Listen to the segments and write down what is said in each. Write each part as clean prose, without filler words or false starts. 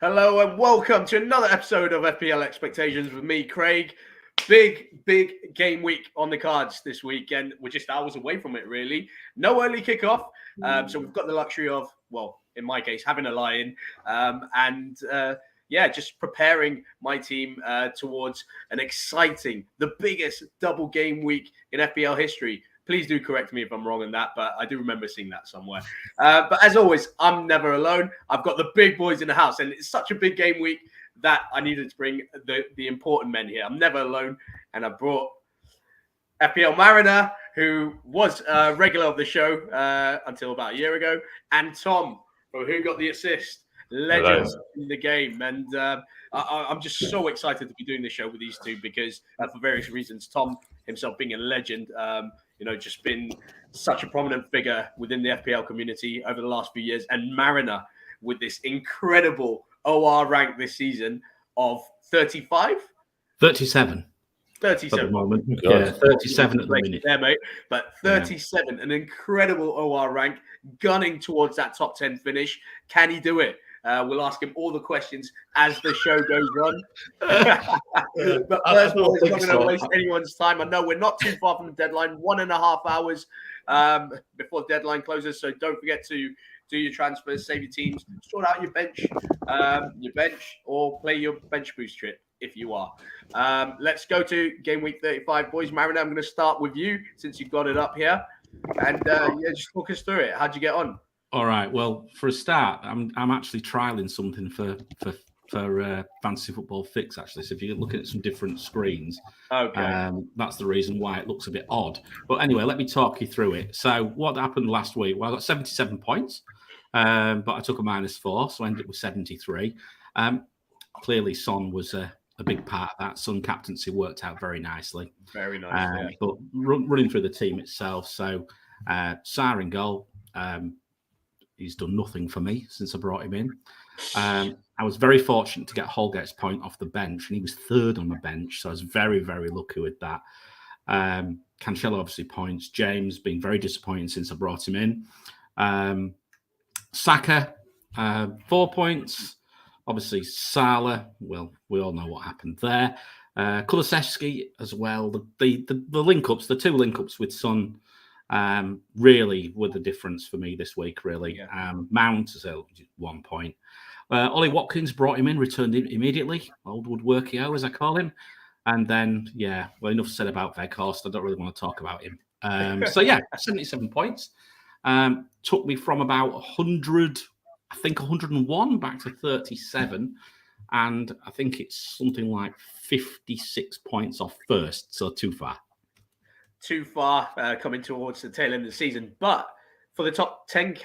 Hello and welcome to another episode of FPL Expectations with me, Craig. Big game week on the cards this weekend. We're just hours away from it, really. No early kickoff. So we've got the luxury of, well, in my case, having a lie-in and just preparing my team towards an exciting, the biggest double game week in FPL history. Please do correct me if I'm wrong on that, but I do remember seeing that somewhere. But as always, I'm never alone. I've got the big boys in the house, and it's such a big game week that I needed to bring the important men here. I'm never alone, and I brought FPL Mariner, who was a regular of the show until about a year ago, and Tom, who got the assist. Legends in the game. And I'm just so excited to be doing this show with these two because for various reasons, Tom himself being a legend, just been such a prominent figure within the FPL community over the last few years. And Mariner with this incredible OR rank this season of 35? 37. 37. At the moment. Yeah, 37 at the minute. There, mate. But 37, an incredible OR rank, gunning towards that top 10 finish. Can he do it? We'll ask him all the questions as the show goes on. But first of all, it's not going to waste anyone's time. I know we're not too far from the deadline, 1.5 hours before the deadline closes. So don't forget to do your transfers, save your teams, sort out your bench, or play your bench boost trip if you are. Let's go to game week 35, boys. Mariner, I'm going to start with you since you've got it up here. And just talk us through it. How'd you get on? All right. Well, for a start, I'm actually trialing something for Fantasy Football Fix, actually. So if you're looking at some different screens, that's the reason why it looks a bit odd. But anyway, let me talk you through it. So what happened last week? Well, I got 77 points, but I took a -4, so I ended up with 73. Clearly, Son was a big part of that. Son captaincy worked out very nicely. Very nice. But running through the team itself, so Sarr in goal. He's done nothing for me since I brought him in. I was very fortunate to get Holgate's point off the bench, and he was third on the bench, so I was very, very lucky with that. Cancelo obviously points. James being very disappointing since I brought him in. Saka, 4 points. Obviously, Salah, well, we all know what happened there. Kulusevski as well. The link-ups, the two link-ups with Son, really were the difference for me this week, really. Mount as well, 1 point. Ollie Watkins brought him in, returned him immediately. Old Woodworkio, as I call him. And then, enough said about Weghorst. I don't really want to talk about him. 77 points. Took me from about 100, I think 101 back to 37. And I think it's something like 56 points off first. So too far. Coming towards the tail end of the season. But for the top 10,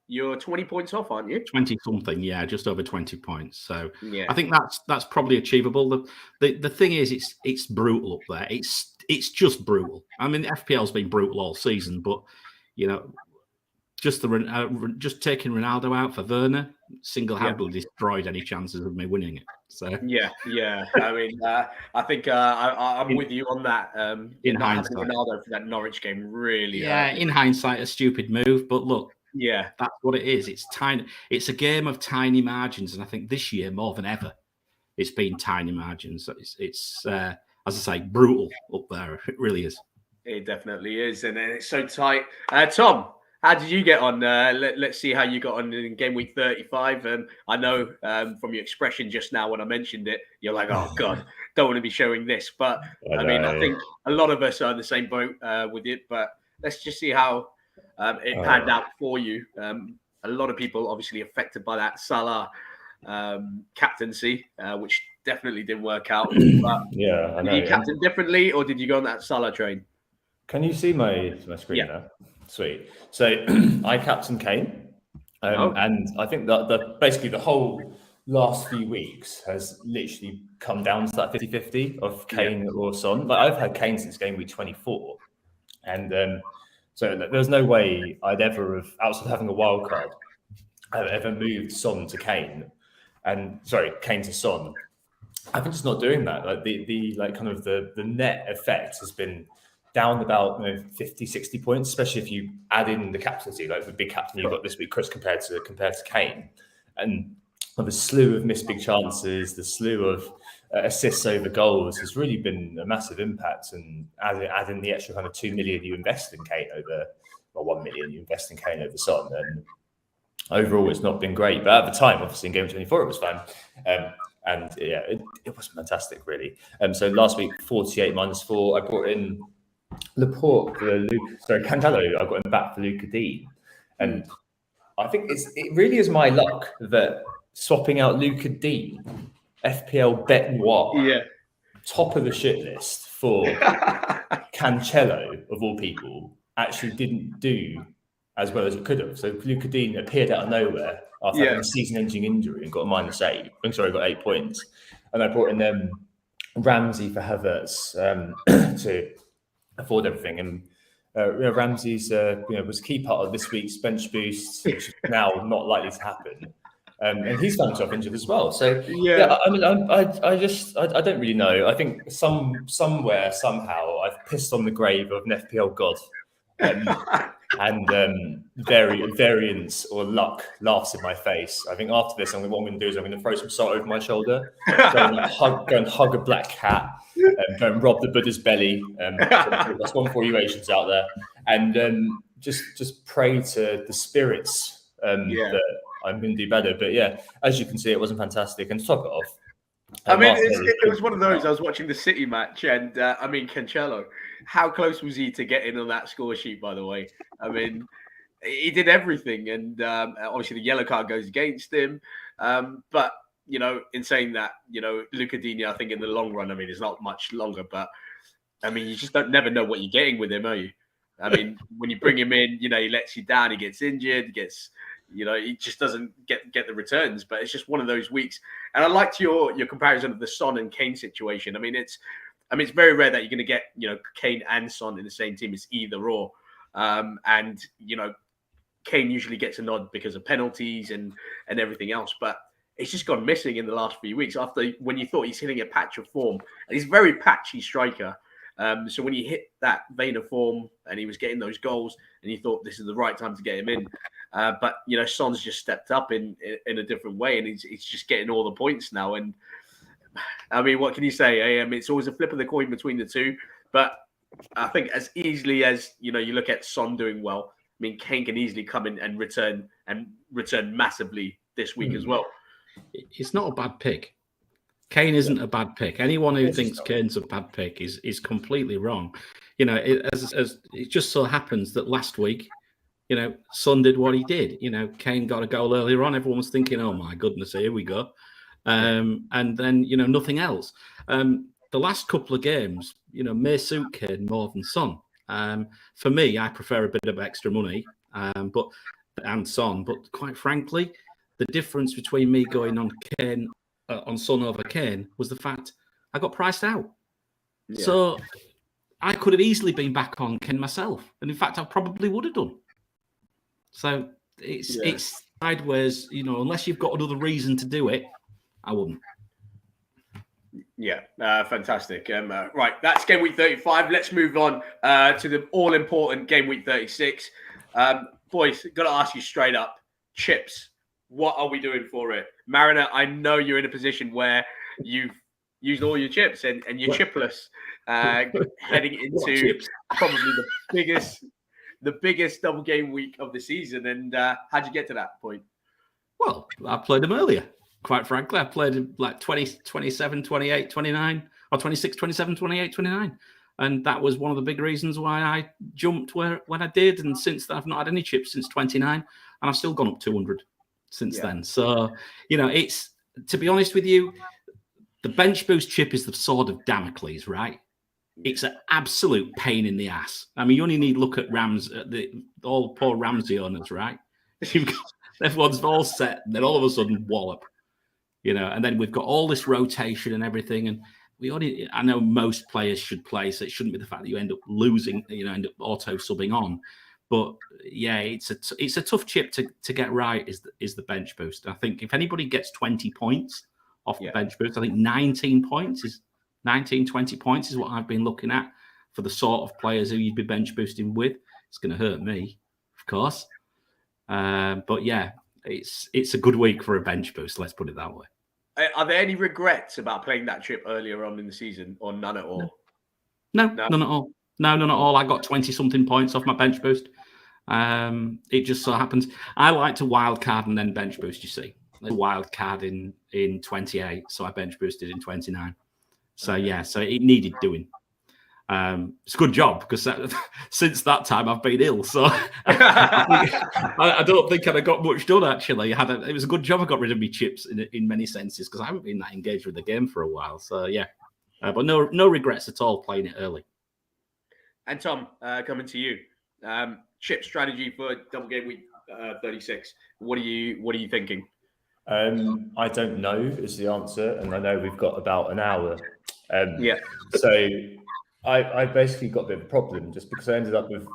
you're 20 points off, aren't you? 20 something, just over 20 points. So I think that's probably achievable. The thing is, it's brutal up there. It's just brutal. I mean, the FPL's been brutal all season, but just taking Ronaldo out for Werner single-handedly destroyed any chances of me winning it. So I mean, I think I'm with you on that. In hindsight, Ronaldo for that Norwich game really. In hindsight, a stupid move, but look, that's what it is. It's tiny. It's a game of tiny margins, and I think this year more than ever, it's been tiny margins. So it's as I say, brutal up there. It really is. It definitely is, and it's so tight. Tom, how did you get on? Let's see how you got on in game week 35. And I know from your expression just now when I mentioned it, you're like, oh, God, don't want to be showing this. But, I think a lot of us are in the same boat with it. But let's just see how it panned out for you. A lot of people obviously affected by that Salah captaincy, which definitely didn't work out. But I know. Did you captain differently or did you go on that Salah train? Can you see my screen now? Sweet. So I captained Kane, and I think that basically the whole last few weeks has literally come down to that 50-50 of Kane or Son. Like I've had Kane since game week 24, and so there's no way I'd ever have, outside of having a wild card, I've ever moved Son to Kane, Kane to Son. I've been just not doing that. Like the net effect has been down about 50, 60 points, especially if you add in the captaincy, like the big captain you got this week, Chris, compared to Kane. And the slew of missed big chances, the slew of assists over goals has really been a massive impact. And adding the extra kind of 2 million you invest in Kane over, or 1 million you invest in Kane over Son, and overall it's not been great. But at the time, obviously in game 24, it was fun. And yeah, it was fantastic, really. So last week, 48 minus 4, I brought in Laporte for Cancelo. I got him back for Luca Dean. And I think it really is my luck that swapping out Luca Dean, FPL Bet Noir, top of the shit list for Cancelo, of all people, actually didn't do as well as it could have. So Luca Dean appeared out of nowhere after having a season-ending injury and got a -8. I'm sorry, got 8 points. And I brought in Ramsey for Havertz to afford everything. And Ramsey's was a key part of this week's bench boost, which is now not likely to happen. And he's found himself injured as well. So I mean, I don't really know. I think somewhere somehow I've pissed on the grave of an FPL god, and variance or luck laughs in my face. I think after this, what I'm going to do is I'm going to throw some salt over my shoulder, go and hug a black cat, go and rob the Buddha's belly. That's one for you Asians out there, and just pray to the spirits that I'm going to do better. But yeah, as you can see, it wasn't fantastic. And to top it off, I mean, it was one of those. I was watching the City match, and Cancelo, how close was he to getting on that score sheet? By the way, I mean, he did everything, and obviously the yellow card goes against him. But in saying that, Luca Digne, I think in the long run, I mean, it's not much longer, but I mean, you just never know what you're getting with him, are you? I mean, when you bring him in, he lets you down, he gets injured, he just doesn't get the returns. But it's just one of those weeks. And I liked your comparison of the Son and Kane situation. I mean, it's very rare that you're going to get Kane and Son in the same team. It's either or. And Kane usually gets a nod because of penalties and everything else. But it's just gone missing in the last few weeks. When you thought he's hitting a patch of form, and he's a very patchy striker. So when he hit that vein of form and he was getting those goals, and you thought this is the right time to get him in. But Son's just stepped up in a different way, and he's just getting all the points now. And I mean, what can you say? It's always a flip of the coin between the two. But I think as easily as you look at Son doing well, I mean, Kane can easily come in and return massively this week as well. It's not a bad pick. Kane isn't a bad pick. Anyone who thinks Kane's a bad pick is completely wrong. It just so happens that last week, Son did what he did. Kane got a goal earlier on. Everyone was thinking, "Oh my goodness, here we go," and then nothing else. The last couple of games, may suit Kane more than Son. For me, I prefer a bit of extra money, and Son. But quite frankly, the difference between me going on Kane. On Son over Kane was the fact I got priced out. Yeah. So I could have easily been back on Kane myself. And in fact, I probably would have done. So it's sideways, unless you've got another reason to do it, I wouldn't. Yeah, fantastic. Right, that's game week 35. Let's move on to the all-important game week 36. Boys, got to ask you straight up, chips. What are we doing for it? Mariner, I know you're in a position where you've used all your chips and you're chipless, heading into probably the biggest double game week of the season. And how'd you get to that point? Well, I played them earlier. Quite frankly, I played them like 20, 27, 28, 29, or 26, 27, 28, 29. And that was one of the big reasons why I jumped when I did. And since then, I've not had any chips since 29, and I've still gone up 200. Since then. So, it's, to be honest with you, the bench boost chip is the sword of Damocles, right? It's an absolute pain in the ass. I mean, you only need to look at all poor Ramsey owners, right? Everyone's all set, and then all of a sudden, wallop. And then we've got all this rotation and everything, and I know most players should play, so it shouldn't be the fact that you end up losing, end up auto subbing on. But yeah, it's a tough chip to get right. Is the bench boost? I think if anybody gets 20 points off the bench boost, I think 19, 20 points is what I've been looking at for the sort of players who you'd be bench boosting with. It's going to hurt me, of course. But yeah, it's a good week for a bench boost. Let's put it that way. Are there any regrets about playing that chip earlier on in the season, or none at all? No, none at all. No, none at all. I got 20-something points off my bench boost. It just so happens I like to wild card and then bench boost. You see, a wild card in 28, so I bench boosted in 29. So yeah, so it needed doing. It's a good job because since that time I've been ill, so I don't think I'd have got much done. Actually, it was a good job I got rid of my chips in many senses because I haven't been that engaged with the game for a while. So yeah, but no regrets at all playing it early. And Tom, coming to you, chip strategy for double game week 36. What are you thinking? I don't know is the answer, and I know we've got about an hour. So I basically got a bit of a problem just because I ended up with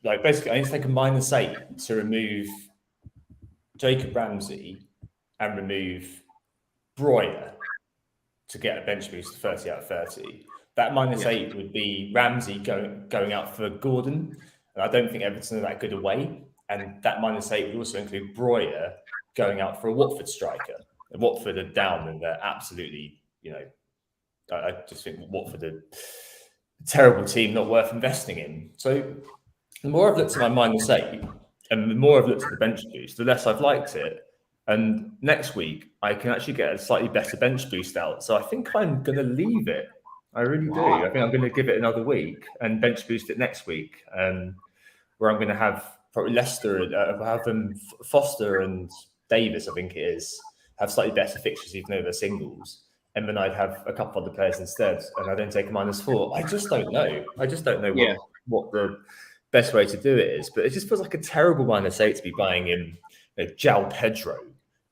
basically I need to take a -8 to remove Jacob Ramsey and remove Breuer to get a bench boost to 30 out of 30. That -8 would be Ramsey going out for Gordon, and I don't think Everton are that good away. And that -8 would also include Breuer going out for a Watford striker. And Watford are down, and they're absolutely, I just think Watford are a terrible team, not worth investing in. So the more I've looked at my -8 and the more I've looked at the bench boost, the less I've liked it. And next week, I can actually get a slightly better bench boost out. So I think I'm going to leave it. I really do. I think I'm going to give it another week and bench boost it next week, where I'm going to have probably Leicester, have them Foster and Davis, I think it is, have slightly better fixtures even though they're singles. And then I'd have a couple other players instead, and I don't take a -4. I just don't know. I just don't know what the best way to do it is. But it just feels like a terrible -8 to be buying in João Pedro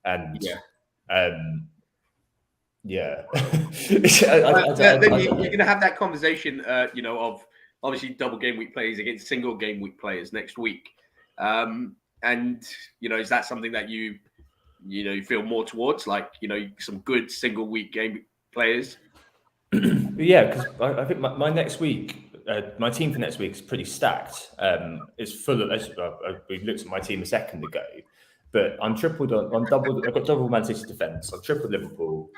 and you're going to have that conversation, of obviously double game week players against single game week players next week. And is that something that you feel more towards, some good single week game players? Yeah, because I think my next week, my team for next week is pretty stacked. It's full of. We looked at my team a second ago, but I'm tripled on double. I've got double Man City defense. I've tripled Liverpool,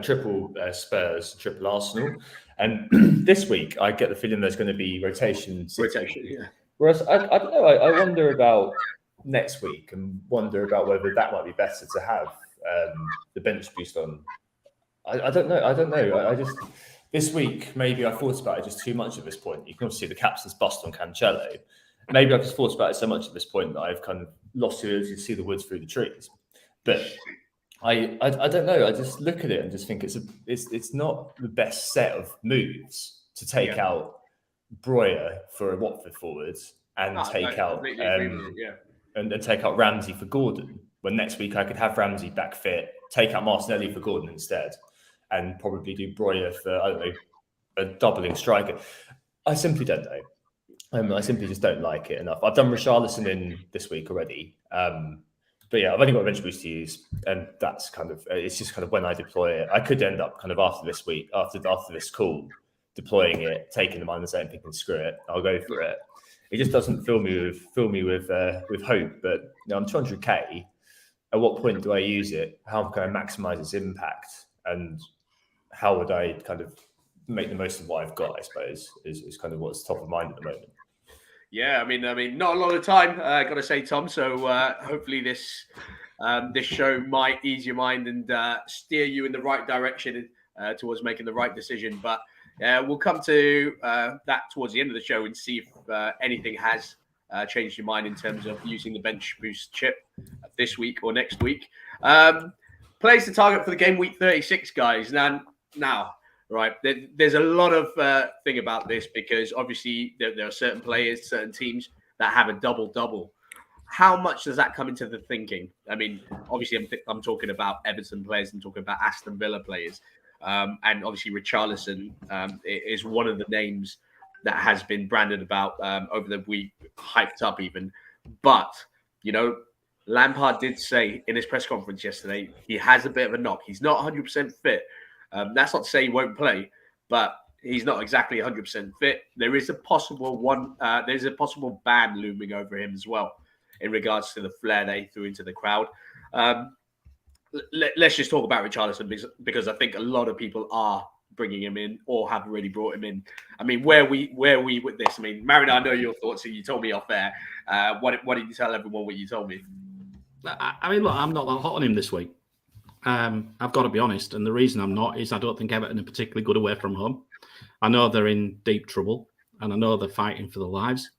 triple Spurs, triple Arsenal, and this week I get the feeling there's going to be rotation. Yeah. Whereas I don't know. I wonder about next week and wonder about whether that might be better to have the bench boost on. I don't know. I just this week maybe I thought about it just too much at this point. You can also see the captain's bust on Cancelo. Maybe I've just thought about it so much at this point that I've kind of lost the ability to see the woods through the trees. But I don't know. I just look at it and just think it's not the best set of moves to take out Breuer for a Watford forward and take out and take out Ramsey for Gordon. When next week I could have Ramsey back fit, take out Martinelli for Gordon instead, and probably do Breuer for, I don't know, a doubling striker. I simply don't know. I simply just don't like it enough. I've done Richarlison in this week already. But yeah, I've only got a bench boost to use, and that's kind of, it's just kind of when I deploy it. I could end up kind of after this week, after this call, deploying it, taking the -8 and thinking, screw it, I'll go for it. It just doesn't fill me with hope. But I'm 200k. At what point do I use it? How can I maximize its impact? And how would I kind of make the most of what I've got, I suppose, is kind of what's top of mind at the moment. Yeah, I mean, not a lot of time, got to say, Tom. So hopefully this show might ease your mind and steer you in the right direction towards making the right decision. But we'll come to that towards the end of the show and see if anything has changed your mind in terms of using the bench boost chip this week or next week. Players to target for the game week 36, guys. Now. Right, there's a lot of thing about this because obviously there are certain players, certain teams that have a double-double. How much does that come into the thinking? I mean, obviously I'm talking about Everton players, I'm talking about Aston Villa players, and obviously Richarlison is one of the names that has been branded about over the week, hyped up even. But Lampard did say in his press conference yesterday he has a bit of a knock. He's not 100% fit. That's not to say he won't play, but he's not exactly 100% fit. There is a possible ban looming over him as well. in regards to the flair they threw into the crowd. Let's just talk about Richarlison because I think a lot of people are bringing him in or have already brought him in. I mean, where we with this? I mean, Mariner, I know your thoughts. So you told me off air. What did you tell everyone? What you told me? I mean, look, I'm not that hot on him this week. I've got to be honest, and the reason I'm not is I don't think Everton are particularly good away from home. I know they're in deep trouble, and I know they're fighting for their lives.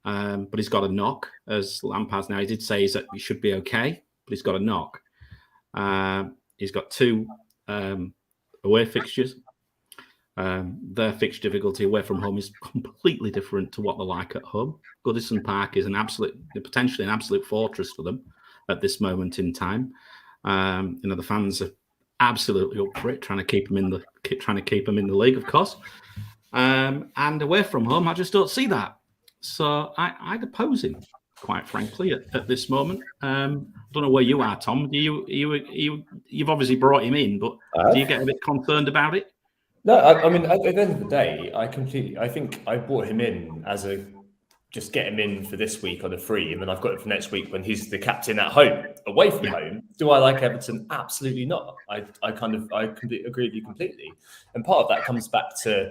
But he's got a knock, as Lampard's now. He did say that he should be okay, but he's got a knock. He's got 2 away fixtures. Their fixture difficulty away from home is completely different to what they're like at home. Goodison Park is potentially an absolute fortress for them at this moment in time. The fans are absolutely up for it, trying to keep them in the league, of course. And away from home, I just don't see that. So I'd oppose him, quite frankly, at this moment. I don't know where you are, Tom. You've obviously brought him in, but do you get a bit concerned about it? No, I mean, at the end of the day, I think I brought him in as just get him in for this week on a free, and then I've got him for next week when he's the captain at home. Away from home, do I like Everton? Absolutely not. I completely agree with you completely. And part of that comes back to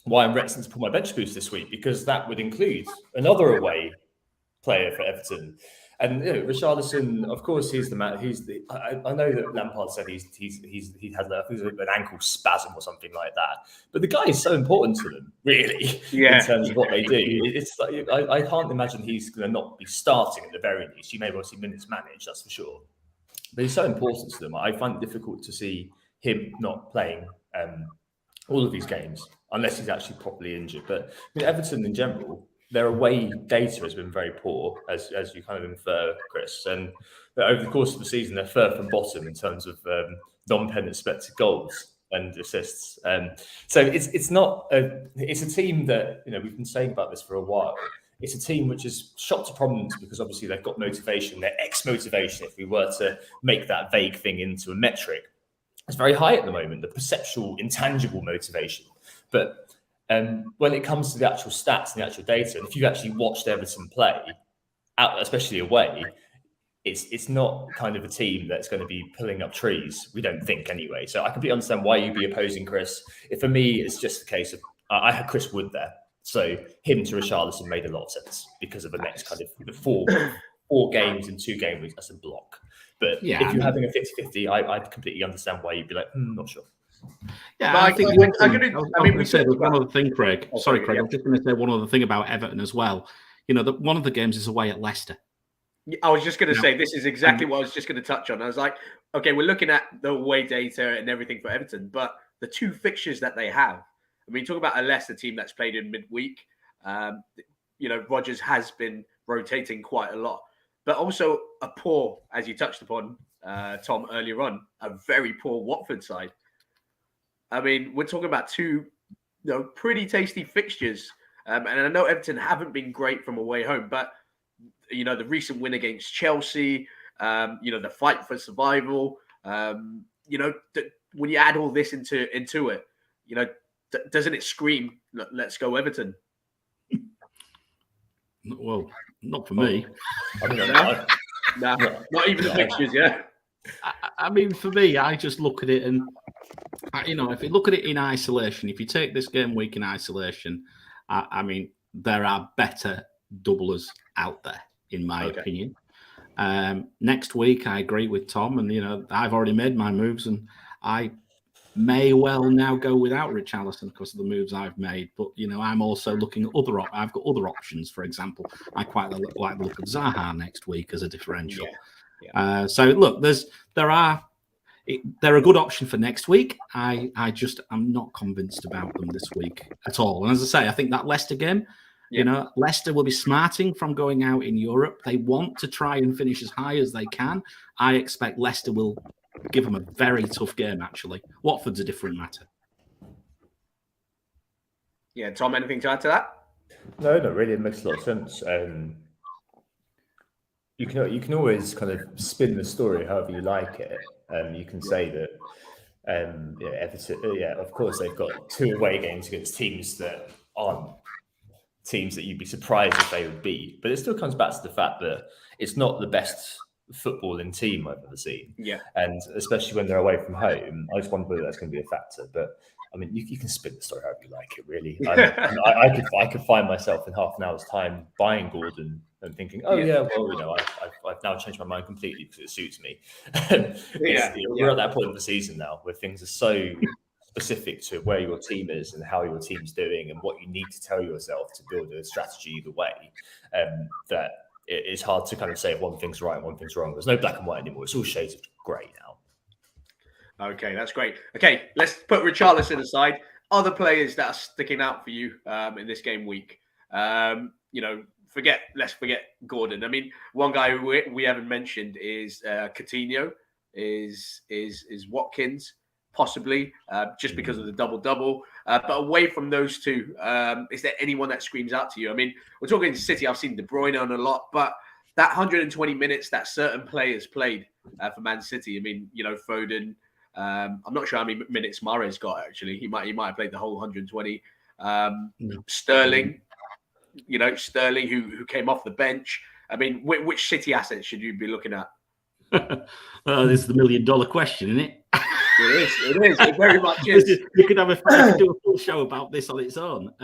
why I'm reticent to put my bench boost this week, because that would include another away player for Everton. And Richarlison, of course, he's the man. I know that Lampard said he had an ankle spasm or something like that. But the guy is so important to them, really, in terms of what they do. It's like, I can't imagine he's going to not be starting at the very least. You may well see minutes managed, that's for sure. But he's so important to them. I find it difficult to see him not playing all of these games unless he's actually properly injured. But I mean, Everton in general, their away data has been very poor, as you kind of infer, Chris. And over the course of the season, they're third from bottom in terms of non-pen expected goals and assists. So it's a team that, we've been saying about this for a while. It's a team which is shot to prominence because obviously they've got motivation. Their ex-motivation, if we were to make that vague thing into a metric, is very high at the moment, the perceptual, intangible motivation. But when it comes to the actual stats and the actual data, and if you've actually watched Everton play, especially away, it's not kind of a team that's going to be pulling up trees, we don't think anyway. So I completely understand why you'd be opposing Chris. For me, it's just a case of, I had Chris Wood there. So him to Richarlison made a lot of sense because of the next kind of the four games in 2 game weeks as a block. But if you're having a 50-50, I completely understand why you'd be like, not sure. Yeah, I think we said one other thing, Craig. Sorry, Craig. I'm just going to say one other thing about Everton as well. One of the games is away at Leicester. I was just going to say, this is exactly what I was just going to touch on. I was like, okay, we're looking at the away data and everything for Everton, but the 2 fixtures that they have, I mean, talk about a Leicester team that's played in midweek. Rodgers has been rotating quite a lot, but also a poor, as you touched upon, Tom, earlier on, a very poor Watford side. I mean, we're talking about 2 pretty tasty fixtures. And I know Everton haven't been great from away home, but, the recent win against Chelsea, the fight for survival, when you add all this into it, doesn't it scream, let's go Everton? Well, not for me. No, not even the fixtures, yeah. I mean, for me, I just look at it and, if you look at it in isolation, if you take this game week in isolation, I mean, there are better doublers out there, in my opinion. Next week, I agree with Tom, and, I've already made my moves, and I may well now go without Richarlison because of the moves I've made. But, I'm also looking at I've got other options. For example, I quite like the look of Zaha next week as a differential. Yeah. So, look, they're a good option for next week. I'm not convinced about them this week at all. And as I say, I think that Leicester game, Leicester will be smarting from going out in Europe. They want to try and finish as high as they can. I expect Leicester will give them a very tough game, actually. Watford's a different matter. Yeah, Tom, anything to add to that? No, not really. It makes a lot of sense. You can always kind of spin the story however you like it. You can say that Everton, of course, they've got 2 away games against teams that aren't teams that you'd be surprised if they would beat. But it still comes back to the fact that it's not the best footballing team I've ever seen. Yeah. And especially when they're away from home, I just wonder whether that's going to be a factor. But I mean, you can spin the story however you like it, really. I could find myself in half an hour's time buying Gordon and thinking, oh, yeah, well, I've now changed my mind completely because it suits me. We're at that point of the season now where things are so specific to where your team is and how your team's doing and what you need to tell yourself to build a strategy either way, that it's hard to kind of say if one thing's right and one thing's wrong. There's no black and white anymore. It's all shades of grey now. Okay, that's great. Okay, let's put Richarlison aside. Other players that are sticking out for you in this game week. Let's forget Gordon. I mean, one guy we haven't mentioned is Coutinho, is Watkins, possibly, just because of the double-double. But away from those two, is there anyone that screams out to you? I mean, we're talking City. I've seen De Bruyne on a lot, but that 120 minutes that certain players played for Man City, I mean, Foden, I'm not sure how many minutes Mahrez got, actually. He might have played the whole 120. Sterling, Sterling who came off the bench. I mean, which City assets should you be looking at? This is the $1 million question, isn't it? It is. It very much is. You could do a full show about this on its own.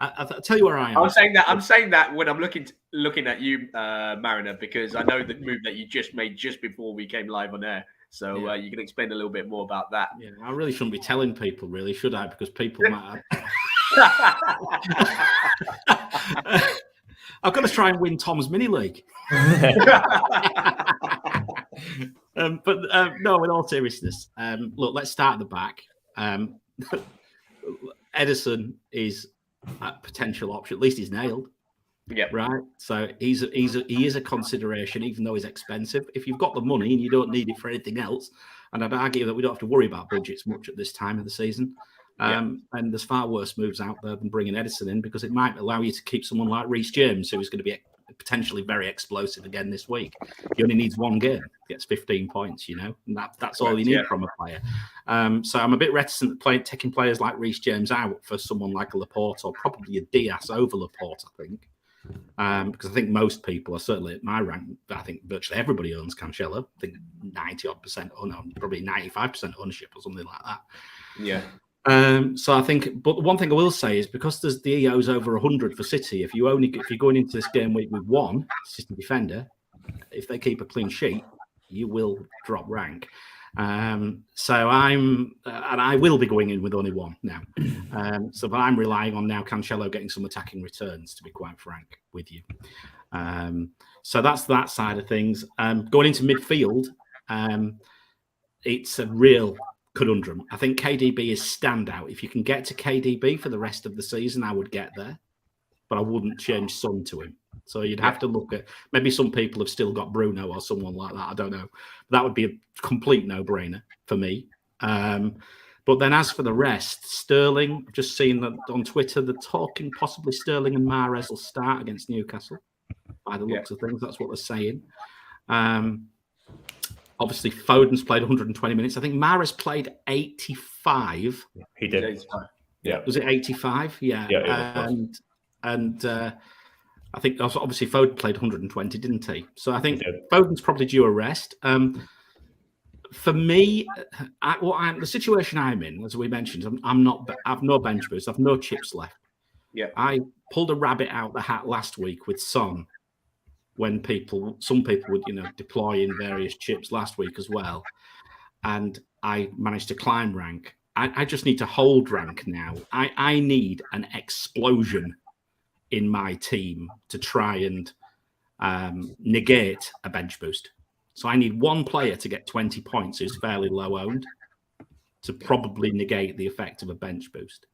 I'll tell you where I am. I'm saying that when I'm looking at you, Mariner, because I know the move that you just made just before we came live on air. So you can explain a little bit more about that. Yeah, I really shouldn't be telling people, really, should I? Because people might. I've got to try and win Tom's mini league. No, in all seriousness, look, let's start at the back. Ederson is a potential option. At least he's nailed. Yeah. Right. So he is a consideration, even though he's expensive. If you've got the money and you don't need it for anything else, and I'd argue that we don't have to worry about budgets much at this time of the season. And there's far worse moves out there than bringing Ederson in, because it might allow you to keep someone like Reece James, who is going to be potentially very explosive again this week. He only needs one game, gets 15 points, and that's all you need from a player. So I'm a bit reticent at taking players like Reece James out for someone like a Laporte, or probably a Diaz over Laporte, I think. Because I think most people are certainly at my rank. I think virtually everybody owns Cancelo. I think 90-odd%, probably 95% ownership or something like that. Yeah. So I think, but one thing I will say is, because there's the EO's over 100 for City, if you're going into this game week with one City defender, if they keep a clean sheet, you will drop rank. So I will be going in with only one now. But I'm relying on now Cancelo getting some attacking returns, to be quite frank with you. So that's that side of things. Going into midfield, it's a real conundrum. I think KDB is standout. If you can get to KDB for the rest of the season, I would get there, but I wouldn't change Son to him. So you'd have to look at, maybe some people have still got Bruno or someone like that. I don't know. That would be a complete no-brainer for me. But then as for the rest, Sterling, I've just seen that on Twitter, they're talking possibly Sterling and Mahrez will start against Newcastle. By the looks of things, that's what they're saying. Obviously, Foden's played 120 minutes. I think Mahrez played 85. He did. Yeah. Was it 85? Yeah. And I think obviously Foden played 120, didn't he? So I think Foden's probably due a rest. For me, the situation I'm in, as we mentioned, I've no bench boost. I've no chips left. Yeah. I pulled a rabbit out the hat last week with Son, when some people would, deploy in various chips last week as well. And I managed to climb rank. I just need to hold rank now. I need an explosion in my team to try and negate a bench boost. So I need one player to get 20 points who's fairly low owned to probably negate the effect of a bench boost.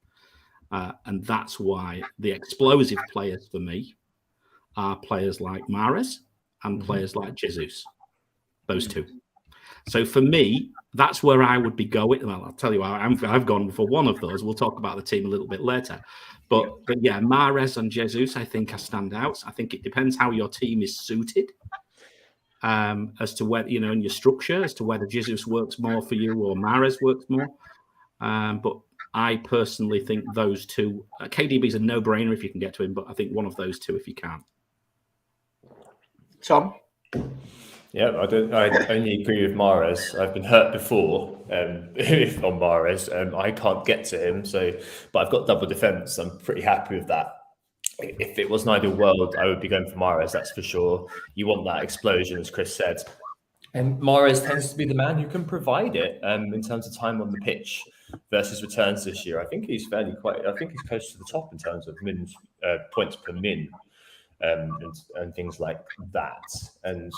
And that's why the explosive players for me are players like Mahrez and players like Jesus. Those two. So for me, that's where I would be going. Well, I'll tell you, I've gone for one of those. We'll talk about the team a little bit later. But yeah, Mahrez and Jesus, I think, are standouts. I think it depends how your team is suited, as to whether, in your structure, as to whether Jesus works more for you or Mahrez works more. But I personally think those two, KDB's a no-brainer if you can get to him, but I think one of those two if you can't. Tom? Yeah, I only agree with Mahrez. I've been hurt before on Mahrez. I can't get to him, but I've got double defence. I'm pretty happy with that. If it was an ideal world, I would be going for Mahrez, that's for sure. You want that explosion, as Chris said. And Mahrez tends to be the man who can provide it in terms of time on the pitch versus returns this year. I think he's close to the top in terms of points per min and things like that. And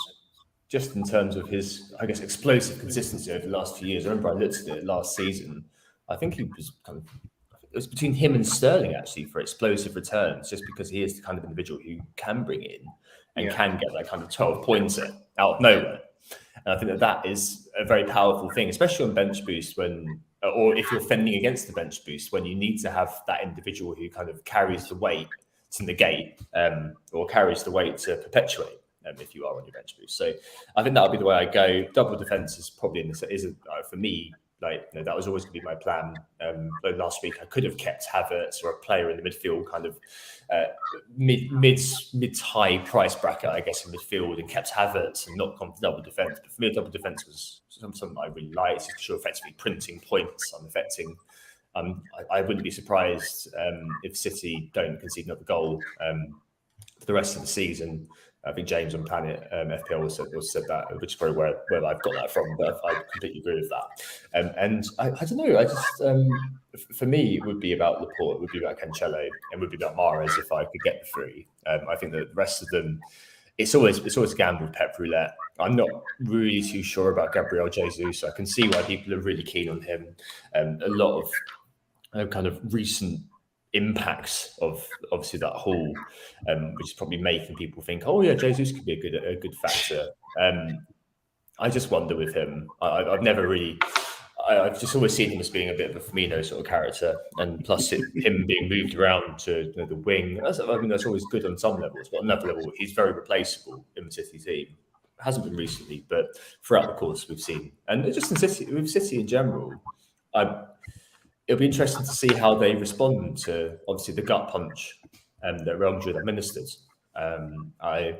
just in terms of his, I guess, explosive consistency over the last few years. I remember I looked at it last season. I think he was it was between him and Sterling actually for explosive returns, just because he is the kind of individual who can bring in and can get that kind of 12-pointer out of nowhere. And I think that is a very powerful thing, especially on bench boost or if you're fending against the bench boost, when you need to have that individual who kind of carries the weight to negate or carries the weight to perpetuate if you are on your bench boost. So I think that would be the way I go. Double defense is probably for me. That was always going to be my plan. Last week, I could have kept Havertz or a player in the midfield, kind of mid-high price bracket, I guess, in midfield, and kept Havertz and not gone for double defence. But for me, double defence was something I really liked. It's sure effectively printing points. I wouldn't be surprised if City don't concede another goal for the rest of the season. I think James on Planet FPL also said that, which is probably where I've got that from, but I completely agree with that. And I don't know, I just, for me, it would be about Laporte, it would be about Cancelo, and it would be about Mahrez if I could get the three. I think that the rest of them, it's always a gamble with Pep Roulette. I'm not really too sure about Gabriel Jesus. I can see why people are really keen on him. A lot of kind of recent impacts of obviously that haul, which is probably making people think, oh yeah, Jesus could be a good factor. I just wonder with him. I've just always seen him as being a bit of a Firmino sort of character, and plus him being moved around to the wing. That's always good on some levels, but on another level, he's very replaceable in the City team. Hasn't been recently, but throughout the course we've seen, and just in City in general, it'll be interesting to see how they respond to obviously the gut punch that Real Madrid administered. I've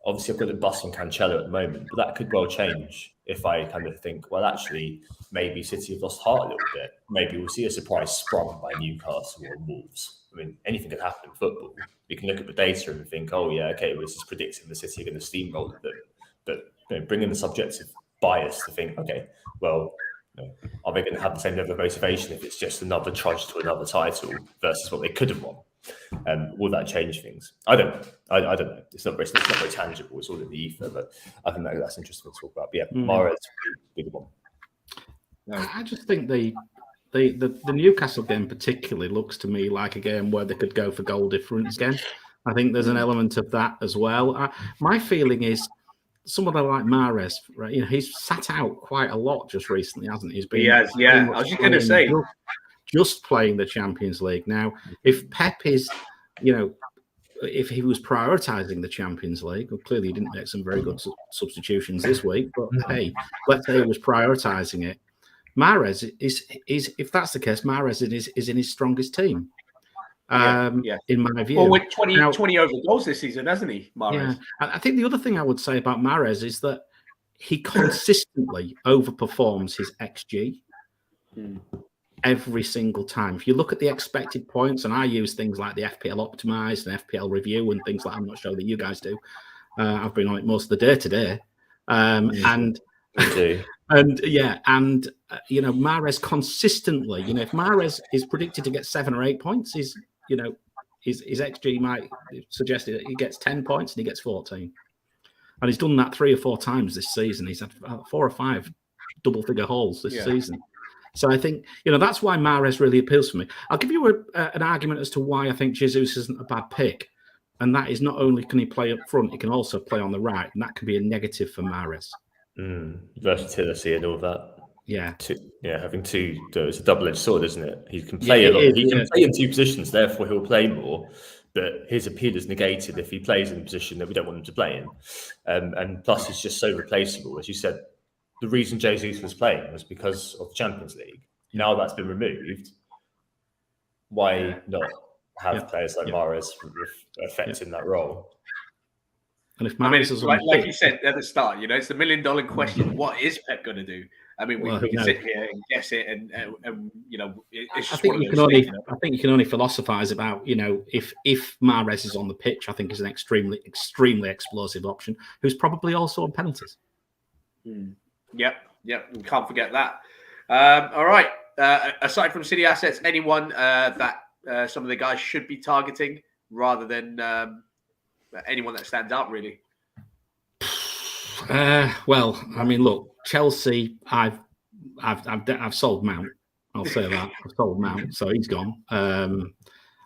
got a bus on Cancelo at the moment, but that could well change if I kind of think, well, actually, maybe City have lost heart a little bit. Maybe we'll see a surprise sprung by Newcastle or Wolves. I mean, anything can happen in football. You can look at the data and think, oh yeah, okay, well, this is predicting the City are going to steamroll them. But bring in the subjective bias to think, okay, well, are they going to have the same level of motivation if it's just another trudge to another title versus what they could have won? Will that change things? I don't know. It's not very tangible. It's all in the ether, but I think that's interesting to talk about. But yeah, Mahrez would be the one. I just think the Newcastle game particularly looks to me like a game where they could go for goal difference again. I think there's an element of that as well. My feeling is someone like Mahrez, right? He's sat out quite a lot just recently, hasn't he? He has, yeah. I was just going to say, just playing the Champions League now. If Pep is, if he was prioritising the Champions League, well, clearly he didn't make some very good substitutions this week. But hey, let's say he was prioritising it. Mahrez is if that's the case, Mahrez is in his strongest team. In my view. Well, with 20 over goals this season, hasn't he, Mahrez? Yeah. I think the other thing I would say about Mahrez is that he consistently overperforms his XG every single time. If you look at the expected points, and I use things like the FPL Optimized and FPL Review and things like I'm not sure that you guys do. I've been on it most of the day today. Mahrez consistently, if Mahrez is predicted to get 7 or 8 points, his XG might suggest that he gets 10 points and he gets 14. And he's done that 3 or 4 times this season. He's had 4 or 5 double-figure hauls this season. So I think, that's why Mahrez really appeals to me. I'll give you an argument as to why I think Jesus isn't a bad pick. And that is not only can he play up front, he can also play on the right. And that can be a negative for Mahrez. Versatility and all that. Yeah. Having two, it's a double-edged sword, isn't it? He can play a lot. He can play in 2 positions, therefore he'll play more. But his appeal is negated if he plays in a position that we don't want him to play in. And plus, he's just so replaceable. As you said, the reason Jesus was playing was because of the Champions League. Now that's been removed. why not have players like Mahrez affecting that role? And if Mahrez is on like you said at the start, it's the $1 million question. What is Pep going to do? I mean, we can sit here and guess it, and it's just one of those things. I think you can only philosophize about, if Mahrez is on the pitch, I think is an extremely explosive option, who's probably also on penalties. Yep, we can't forget that. All right. Aside from City assets, anyone that some of the guys should be targeting rather than anyone that stands out, really? Well, I mean, look, Chelsea. I've sold Mount. I'll say that I've sold Mount, so he's gone.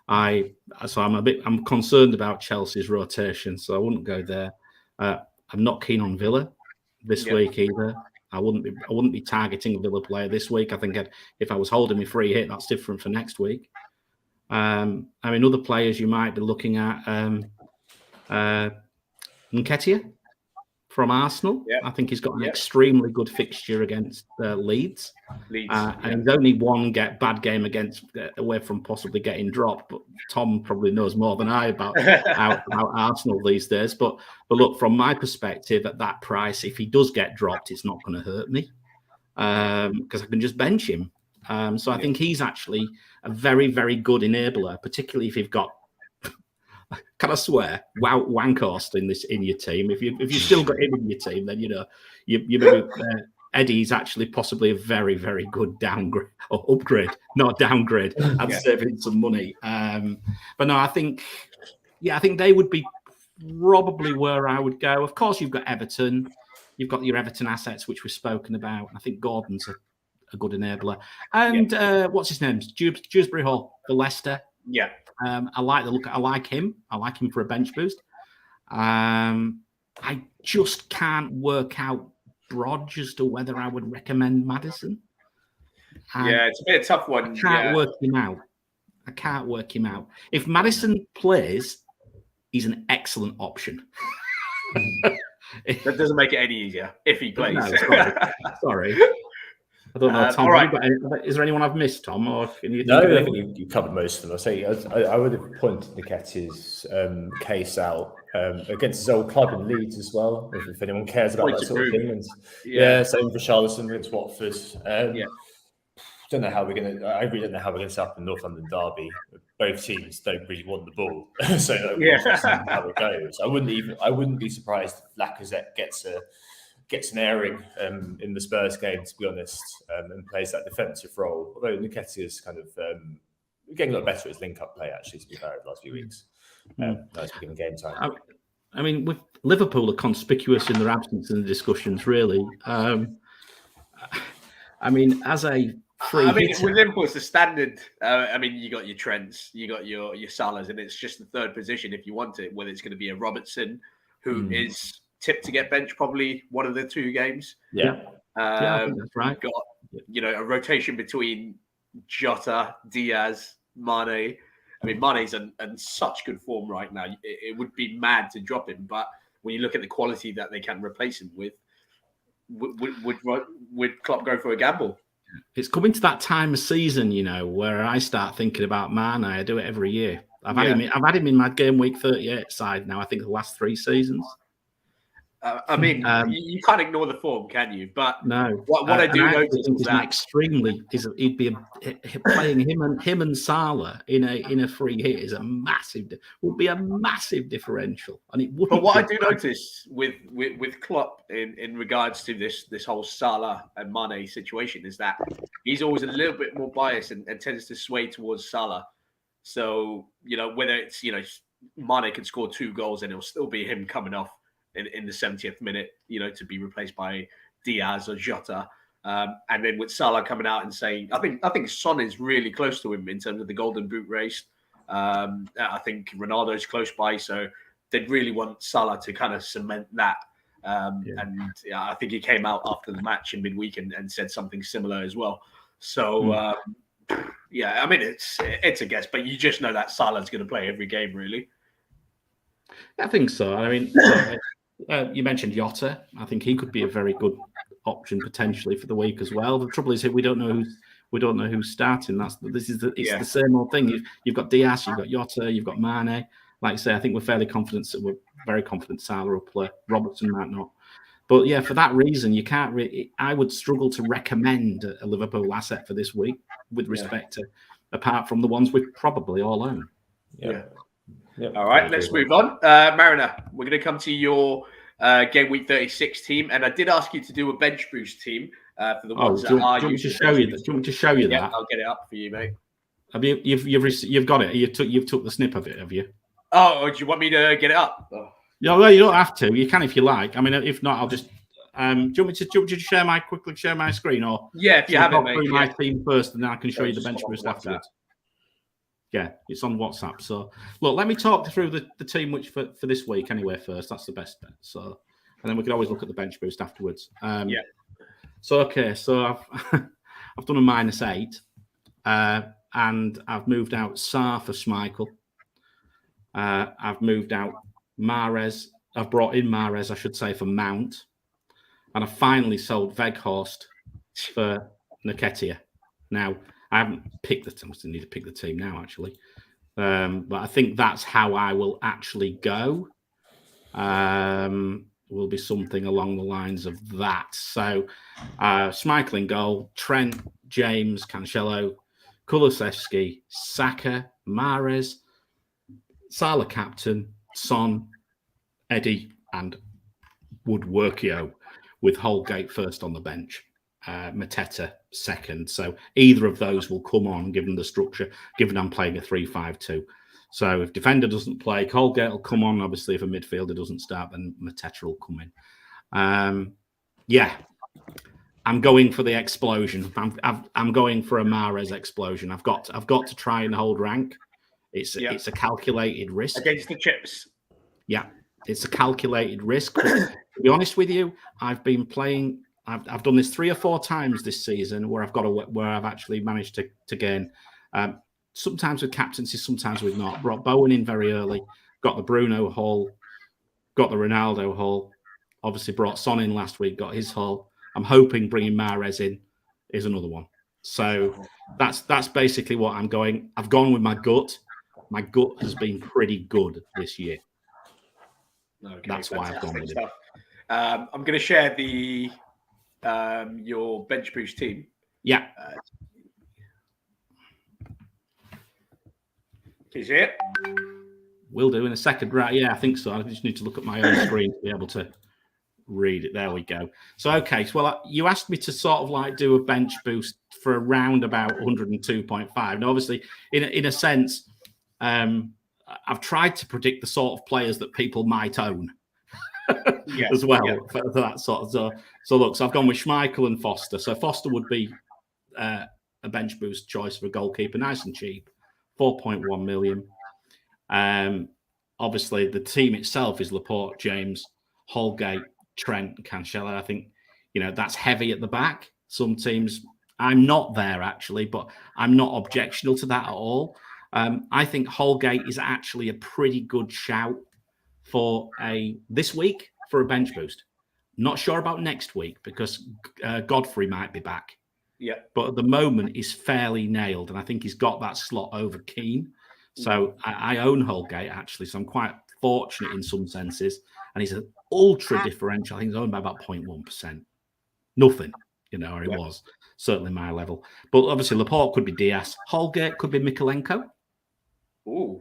I'm concerned about Chelsea's rotation, so I wouldn't go there. I'm not keen on Villa this week either. I wouldn't be targeting a Villa player this week. I think if I was holding my free hit, that's different for next week. I mean, other players you might be looking at, Nketiah from Arsenal. I think he's got an extremely good fixture against Leeds. And he's only one bad game away from possibly getting dropped. But Tom probably knows more than I about Arsenal these days. But look, from my perspective, at that price, if he does get dropped, it's not going to hurt me because I can just bench him. So I think he's actually a very, very good enabler, particularly if you've got, can I swear, Wankhorst in your team. If you've still got him in your team, then you maybe Eddie's actually possibly a very, very good downgrade or upgrade, not downgrade, and saving some money. But no, I think they would be probably where I would go. Of course, you've got Everton, you've got your Everton assets, which we've spoken about. I think Gordon's a good enabler, and what's his name? Dewsbury Hall for Leicester. Yeah. I like the look. I like him for a bench boost. I just can't work out Brodge as to whether I would recommend Maddison. It's a bit of a tough one. I can't work him out. If Maddison plays, he's an excellent option. That doesn't make it any easier if he plays. No, sorry. I don't know, Tom. Right. Is there anyone I've missed, Tom? Or can you? No, I think you covered most of them. I would have pointed Nketiah's case out against his old club in Leeds as well, if anyone cares about that sort of thing. And same for Richarlison against Watford. Don't know how we're going to. I really don't know how we're going to set up in North London derby. Both teams don't really want the ball, so that's how it goes. I wouldn't be surprised if Lacazette gets an airing in the Spurs game, to be honest, and plays that defensive role. Although Nketiah is kind of getting a lot better at his link-up play, actually, to be fair, the last few weeks. Nice beginning game time. I mean, with Liverpool are conspicuous in their absence in the discussions, really. I mean, as a free hitter, with Liverpool, it's the standard. You got your Trents, you got your Salahs, and it's just the third position if you want it, whether it's going to be a Robertson, who is tipped to get benched probably one of the two games. I think that's right. Got a rotation between Jota, Diaz, Mane. I mean, Mane's in such good form right now. It would be mad to drop him, but when you look at the quality that they can replace him with, would Klopp go for a gamble? It's coming to that time of season, where I start thinking about Mane. I do it every year. I've had him in my game week 38 side now. I think the last 3 seasons. You can't ignore the form, can you? But no. What I do notice is that he'd be playing him and Salah in a free hit would be a massive differential, and it would. But what I do notice with Klopp in regards to this whole Salah and Mane situation is that he's always a little bit more biased and tends to sway towards Salah. So whether it's Mane could score 2 goals and it'll still be him coming off in the 70th minute, to be replaced by Diaz or Jota. And then with Salah coming out and saying, I think Son is really close to him in terms of the golden boot race. I think Ronaldo's close by, so they'd really want Salah to kind of cement that. And I think he came out after the match in midweek and said something similar as well. So, it's a guess, but you just know that Salah's going to play every game, really. I think so. I mean, you mentioned Jota. I think he could be a very good option potentially for the week as well. The trouble is we don't know we don't know who's starting. It's the same old thing. You've got Diaz, you've got Jota, you've got Mane. Like I say, I think we're fairly confident. We're very confident Salah will play. Robertson might not. But yeah, for that reason, you can't really. I would struggle to recommend a Liverpool asset for this week with respect to, apart from the ones we probably all own. Yeah. All right, let's move on. Mariner, we're going to come to your game week 36 team, and I did ask you to do a bench boost team for the ones that are. Do you want me to show you that? Do you want me to show you that? I'll get it up for you, mate. Have you've got it? You've took the snip of it, have you? Oh, do you want me to get it up? Oh. No, well, you don't have to. You can if you like. I mean, if not, I'll just. Do you want me to quickly share my screen, or if you have it, mate. My team first, and then I can show you the bench boost afterwards. Yeah, it's on WhatsApp. So look, let me talk through the team which for this week anyway. First, that's the best bet. So, and then we can always look at the bench boost afterwards. So okay, so I've done a -8, and I've moved out Sarr for Schmeichel. I've moved out Mahrez. I've brought in Mahrez, I should say, for Mount. And I finally sold Weghorst for Nketiah. Now, I haven't picked the team. I still need to pick the team now, actually. But I think that's how I will actually go. Will be something along the lines of that. So, Schmeichel in goal, Trent, James, Cancelo, Kulusevski, Saka, Mahrez, Salah captain, Son, Eddie, and Woodworkio, with Holgate first on the bench, Mateta second. So either of those will come on, given the structure, given I'm playing a 3-5-2. So if defender doesn't play, Holgate will come on. Obviously, if a midfielder doesn't start, then Mateta will come in. I'm going for the explosion. I'm going for a Mahrez explosion. I've got to try and hold rank. It's a calculated risk against the chips. Yeah, it's a calculated risk. But to be honest with you, I've been playing. I've done this 3 or 4 times this season where I've actually managed to gain. Sometimes with captaincy, sometimes with not. Brought Bowen in very early. Got the Bruno haul. Got the Ronaldo haul. Obviously brought Son in last week. Got his haul. I'm hoping bringing Mahrez in is another one. So that's basically what I'm going. I've gone with my gut. My gut has been pretty good this year. Okay, that's why I've gone with it. I'm going to share the your bench boost team. Yeah. Can you see it? Will do in a second. Right. Yeah, I think so. I just need to look at my own screen to be able to read it. There we go. So, okay. So, well, you asked me to sort of like do a bench boost for around about 102.5. Now, obviously, in a sense, I've tried to predict the sort of players that people might own as well for that sort of. So look, so I've gone with Schmeichel and Foster. So Foster would be a bench boost choice for a goalkeeper, nice and cheap, 4.1 million. Obviously, the team itself is Laporte, James, Holgate, Trent, Cancelo. I think that's heavy at the back. Some teams, I'm not there actually, but I'm not objectional to that at all. I think Holgate is actually a pretty good shout for this week for a bench boost. Not sure about next week because Godfrey might be back. Yeah. But at the moment, he's fairly nailed, and I think he's got that slot over Keane. So I own Holgate actually, so I'm quite fortunate in some senses. And he's an ultra differential. I think he's owned by about 0.1%. Nothing, or he was certainly my level. But obviously, Laporte could be Diaz. Holgate could be Mikalenko. Ooh,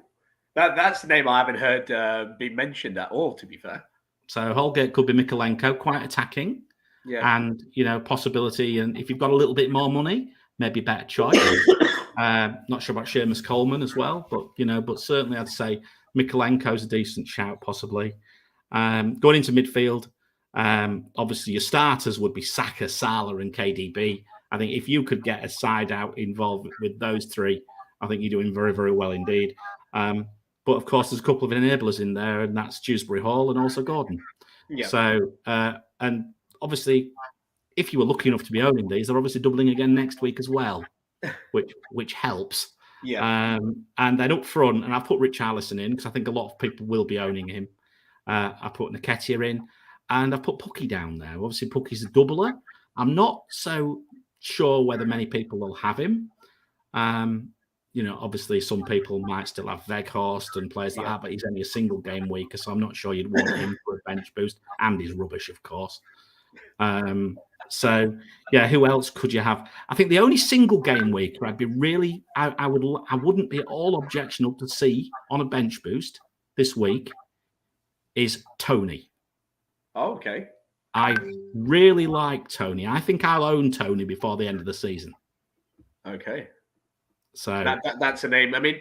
that's the name I haven't heard be mentioned at all, to be fair. So Holgate could be Mikalenko, quite attacking. Yeah. And, possibility. And if you've got a little bit more money, maybe better choice. Not sure about Seamus Coleman as well, but certainly I'd say Mikalenko's a decent shout, possibly. Going into midfield, obviously your starters would be Saka, Salah, and KDB. I think if you could get a side out involved with those three, I think you're doing very, very well indeed. But of course, there's a couple of enablers in there, and that's Dewsbury Hall and also Gordon. Yeah. So, and obviously, if you were lucky enough to be owning these, they're obviously doubling again next week as well, which helps. Yeah. And then up front, and I put Richarlison in because I think a lot of people will be owning him. I put Nketiah in, and I put Pukki down there. Obviously, Pukki's a doubler. I'm not so sure whether many people will have him. Obviously some people might still have Weghorst and players like that, but he's only a single game week, so I'm not sure you'd want him for a bench boost. And he's rubbish, of course. So yeah, who else could you have? I think the only single game week where I'd be really, I wouldn't be at all objectionable to see on a bench boost this week is Tony. Oh, okay. I really like Tony. I think I'll own Tony before the end of the season. Okay. So that's a name. I mean,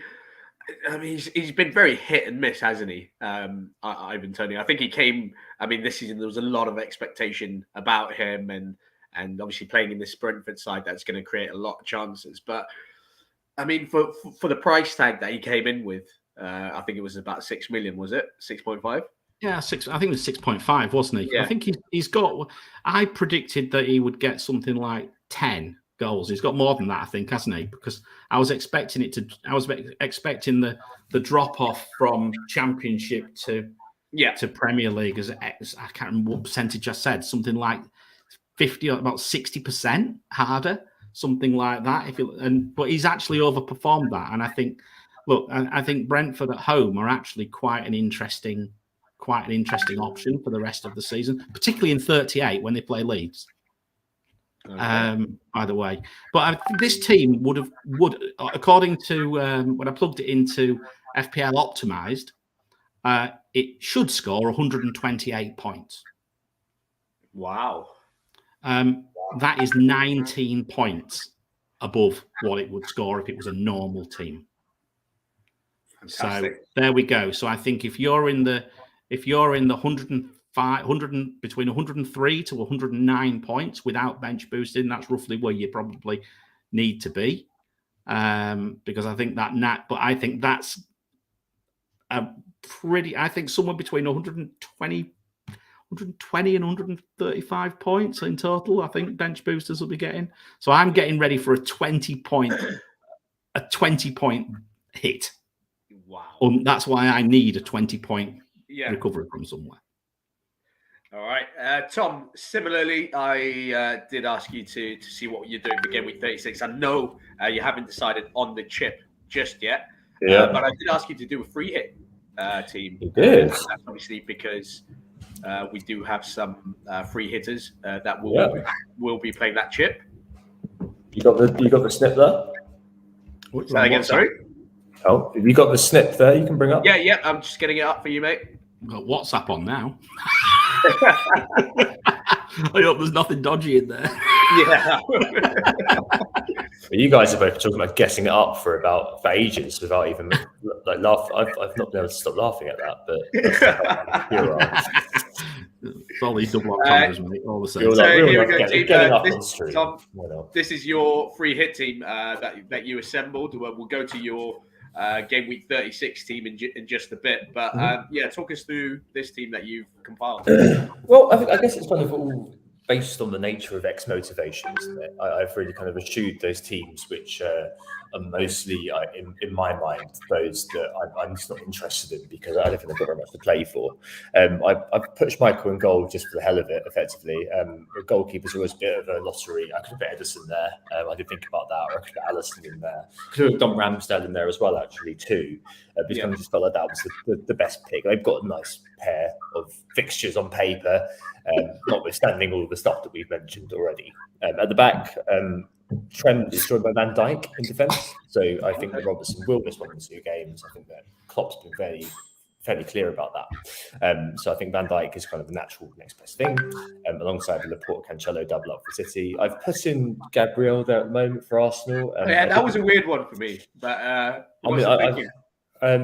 he's been very hit and miss, hasn't he? Ivan Toney. I think he came. I mean, this season there was a lot of expectation about him, and obviously playing in this Brentford side, that's going to create a lot of chances. But I mean, for the price tag that he came in with, I think it was about 6 million. Was it 6.5? Yeah, 6. I think it was 6.5, wasn't he? Yeah. I think he's got. I predicted that he would get something like 10 goals. He's got more than that, I think, hasn't he? Because I was expecting the drop off from Championship to Premier League as I can't remember what percentage I said, something like 50 or about 60% harder, something like that. But he's actually overperformed that, and I think Brentford at home are actually quite an interesting option for the rest of the season, particularly in 38 when they play Leeds. Okay. By the way, but I think this team would according to when I plugged it into FPL Optimized, it should score 128 points. Wow. That is 19 points above what it would score if it was a normal team. Fantastic. So there we go. So I think if you're in the 100 between 103 to 109 points without bench boosting, that's roughly where you probably need to be. Because I think I think that's I think somewhere between 120 and 135 points in total, I think bench boosters will be getting. So I'm getting ready for a 20 point hit. Wow. That's why I need a 20 point recovery from somewhere. All right. Tom, similarly, I did ask you to see what you're doing for Game Week 36. I know you haven't decided on the chip just yet, but I did ask you to do a free hit team. You did. That's obviously because we do have some free hitters that will be playing that chip. You got the snip there? Say that again, sorry? Oh, have you got the snip there you can bring up? Yeah, I'm just getting it up for you, mate. I've got WhatsApp on now. I hope there's nothing dodgy in there. Yeah. You guys are both talking about getting it up for ages without even laugh. I've not been able to stop laughing at that, but you're right. It's all these double entendres, mate. All the same. So here we go, team. Tom, this is your free hit team that you assembled. We'll go to your Game Week 36 team in just a bit, but talk us through this team that you've compiled. Well, I guess it's kind of all based on the nature of X motivation, isn't it? I've really kind of eschewed those teams which are mostly, in my mind, those that I'm just not interested in because I don't think they've got very much to play for. I've put Schmeichel in goal just for the hell of it, effectively. The goalkeeper's always a bit of a lottery. I could have put Edison there. I did think about that, or I could have Alisson in there. Could have done Ramsdale in there as well, actually, too. Because I just felt like that was the best pick. They've got a nice pair of fixtures on paper, notwithstanding all the stuff that we've mentioned already. At the back, Trent is joined by Van Dijk in defence. So I think that Robertson will miss 1 or 2 games. I think that Klopp's been fairly clear about that. So I think Van Dijk is kind of the natural next best thing, alongside the Laporte Cancelo double up for City. I've put in Gabriel there at the moment for Arsenal. That was a weird one for me, but well, I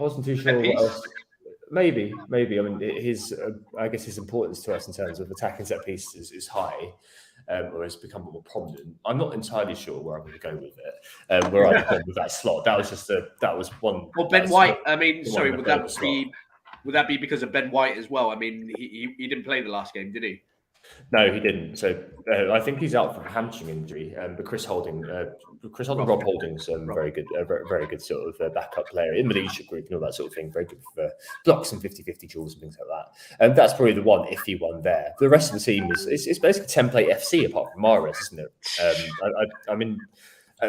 wasn't too sure what else. Maybe. I mean, I guess his importance to us in terms of attacking set pieces is high, or has become more prominent. I'm not entirely sure where I'm going to go with it. Where I'm going with that slot. That was one. Well, Ben White. I mean, sorry, would that be because of Ben White as well? I mean, he didn't play the last game, did he? No, he didn't. So I think he's out for a hamstring injury. But Rob Holding's very good, very good sort of backup player in the leadership group and all that sort of thing. Very good for blocks and 50-50 duels and things like that. And that's probably the one iffy one there. The rest of the team is basically template FC apart from Mahrez, isn't it? I mean.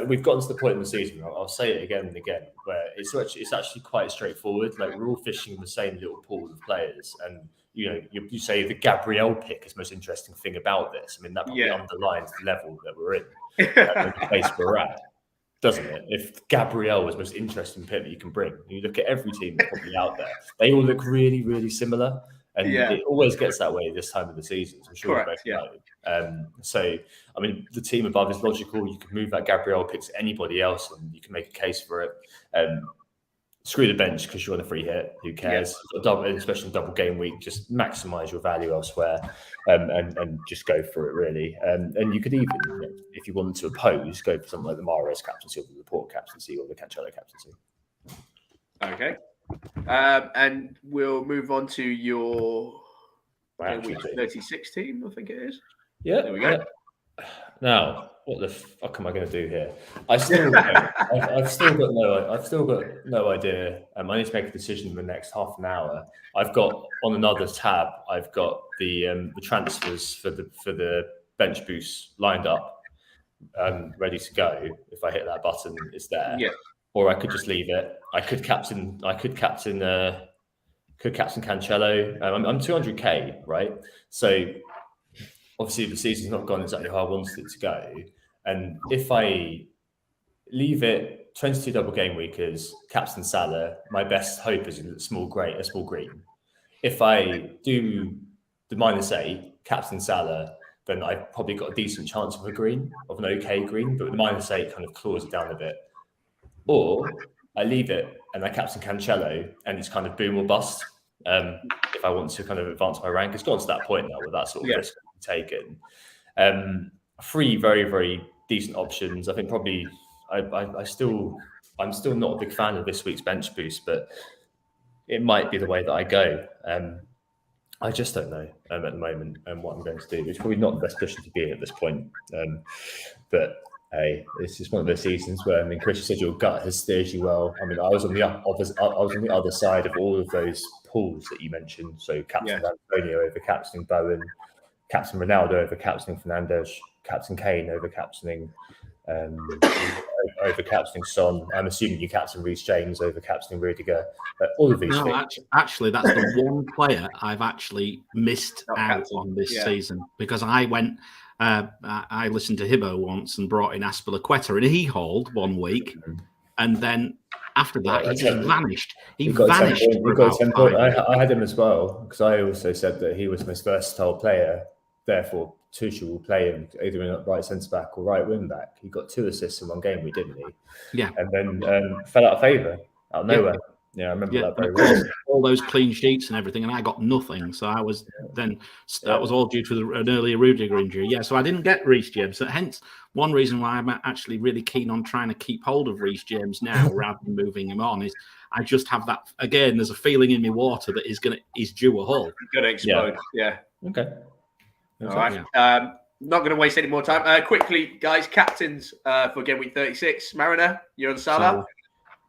We've gotten to the point in the season, I'll say it again and again, where it's actually quite straightforward. Like, we're all fishing in the same little pool of players. And, you say the Gabriel pick is the most interesting thing about this. I mean, that probably underlines the level that we're in, the place we're at, doesn't it? If Gabriel was the most interesting pick that you can bring, you look at every team that's probably out there, they all look really, really similar. And it always gets that way this time of the season. So I'm sure you both know. So, I mean, the team above is logical. You can move that Gabriel pick to anybody else, and you can make a case for it. Screw the bench because you're on a free hit. Who cares? Especially double game week, just maximise your value elsewhere, and just go for it really. And you could even, if you wanted to oppose, go for something like the Mahrez captaincy or the Laporte captaincy or the Cancelo captaincy. Okay. And we'll move on to your Week 36 team, I think it is. Yeah, there we go. Now, what the fuck am I going to do here? I've still got no idea. I need to make a decision in the next half an hour. I've got on another tab. I've got the transfers for the bench boost lined up, ready to go. If I hit that button, it's there. Yeah. Or I could just leave it. I could captain Cancelo. I'm 200k, right? So obviously the season's not gone exactly how I wanted it to go. And if I leave it 22 double game weekers, captain Salah, my best hope is a small green. If I do the -8, captain Salah, then I've probably got a decent chance of an okay green, but the -8 kind of claws it down a bit. Or I leave it and I captain Cancelo, and it's kind of boom or bust. If I want to kind of advance my rank, it's gone to that point now where that sort of risk can be taken. 3 very, very decent options. I think probably I'm still not a big fan of this week's bench boost, but it might be the way that I go. I just don't know at the moment what I'm going to do. It's probably not the best position to be in at this point, but. Hey, it's just one of those seasons where, Chris, you said your gut has steered you well. I mean, I was on the other side of all of those pools that you mentioned. So, Captain Antonio over captaining Bowen, Captain Ronaldo over captaining Fernandes, Captain Kane over captaining Son. I'm assuming you captain Reece James over captaining Rudiger. All of these things. Actually, that's the one player I've actually missed out on this season, because I went. I listened to Hibbo once and brought in Aspilicueta, and he hauled 1 week, and then after that he just vanished. He vanished. I had him as well, because I also said that he was the most versatile player. Therefore, Tuchel will play him either in right centre back or right wing back. He got 2 assists in 1 game week, didn't he? Yeah, and then fell out of favour out of nowhere. Yeah, I remember that very well. All those clean sheets and everything, and I got nothing. So I was that was all due to an earlier Rudiger injury. Yeah, so I didn't get Reece James. So hence one reason why I'm actually really keen on trying to keep hold of Reece James now rather than moving him on is I just have that again. There's a feeling in my water that he's due a haul. Going to explode. Yeah. Okay. All right. Yeah. Not going to waste any more time. Quickly, guys, captains for Game Week 36. Mariner, you're on Salah.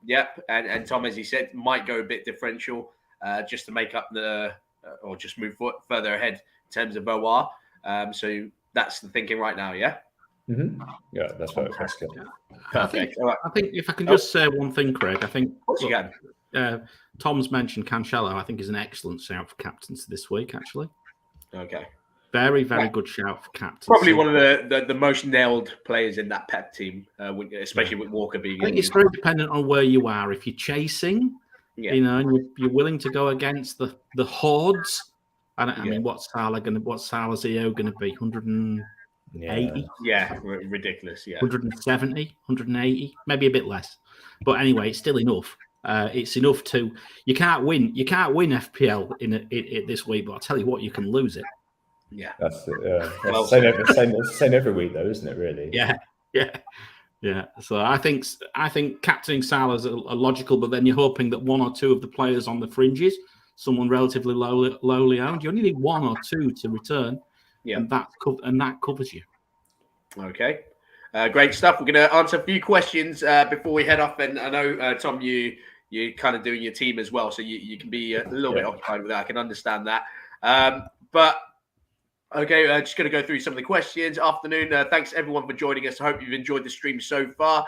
Yep, and Tom, as he said, might go a bit differential just to make up or just move further ahead in terms of OR. So that's the thinking right now, yeah? Mm-hmm. Yeah, that's perfect. Perfect. I think if I can just say one thing, Craig, I think of course you can. Tom's mentioned Cancelo. I think is an excellent shout for captains this week, actually. Okay. Very, very good shout for captains. Probably one of the most nailed players in that Pep team, especially with Walker being. I think it's very dependent on where you are. If you're chasing, and you're willing to go against the hordes. I mean, what's Salah's EO going to be? 180? Yeah, ridiculous. Yeah, 170, 180, maybe a bit less. But anyway, it's still enough. It's enough to. You can't win FPL in this week, but I'll tell you what, you can lose it. Yeah, that's the same every week, though, isn't it? Really? Yeah. So I think captaining Salah's a logical, but then you're hoping that 1 or 2 of the players on the fringes, someone relatively lowly owned, you only need 1 or 2 to return. Yeah, and that covers you. Okay. Great stuff. We're going to answer a few questions before we head off. And I know, Tom, you're kind of doing your team as well, so you can be a little bit occupied with that. I can understand that. But okay, just going to go through some of the questions. Afternoon. Thanks everyone for joining us. I hope you've enjoyed the stream so far.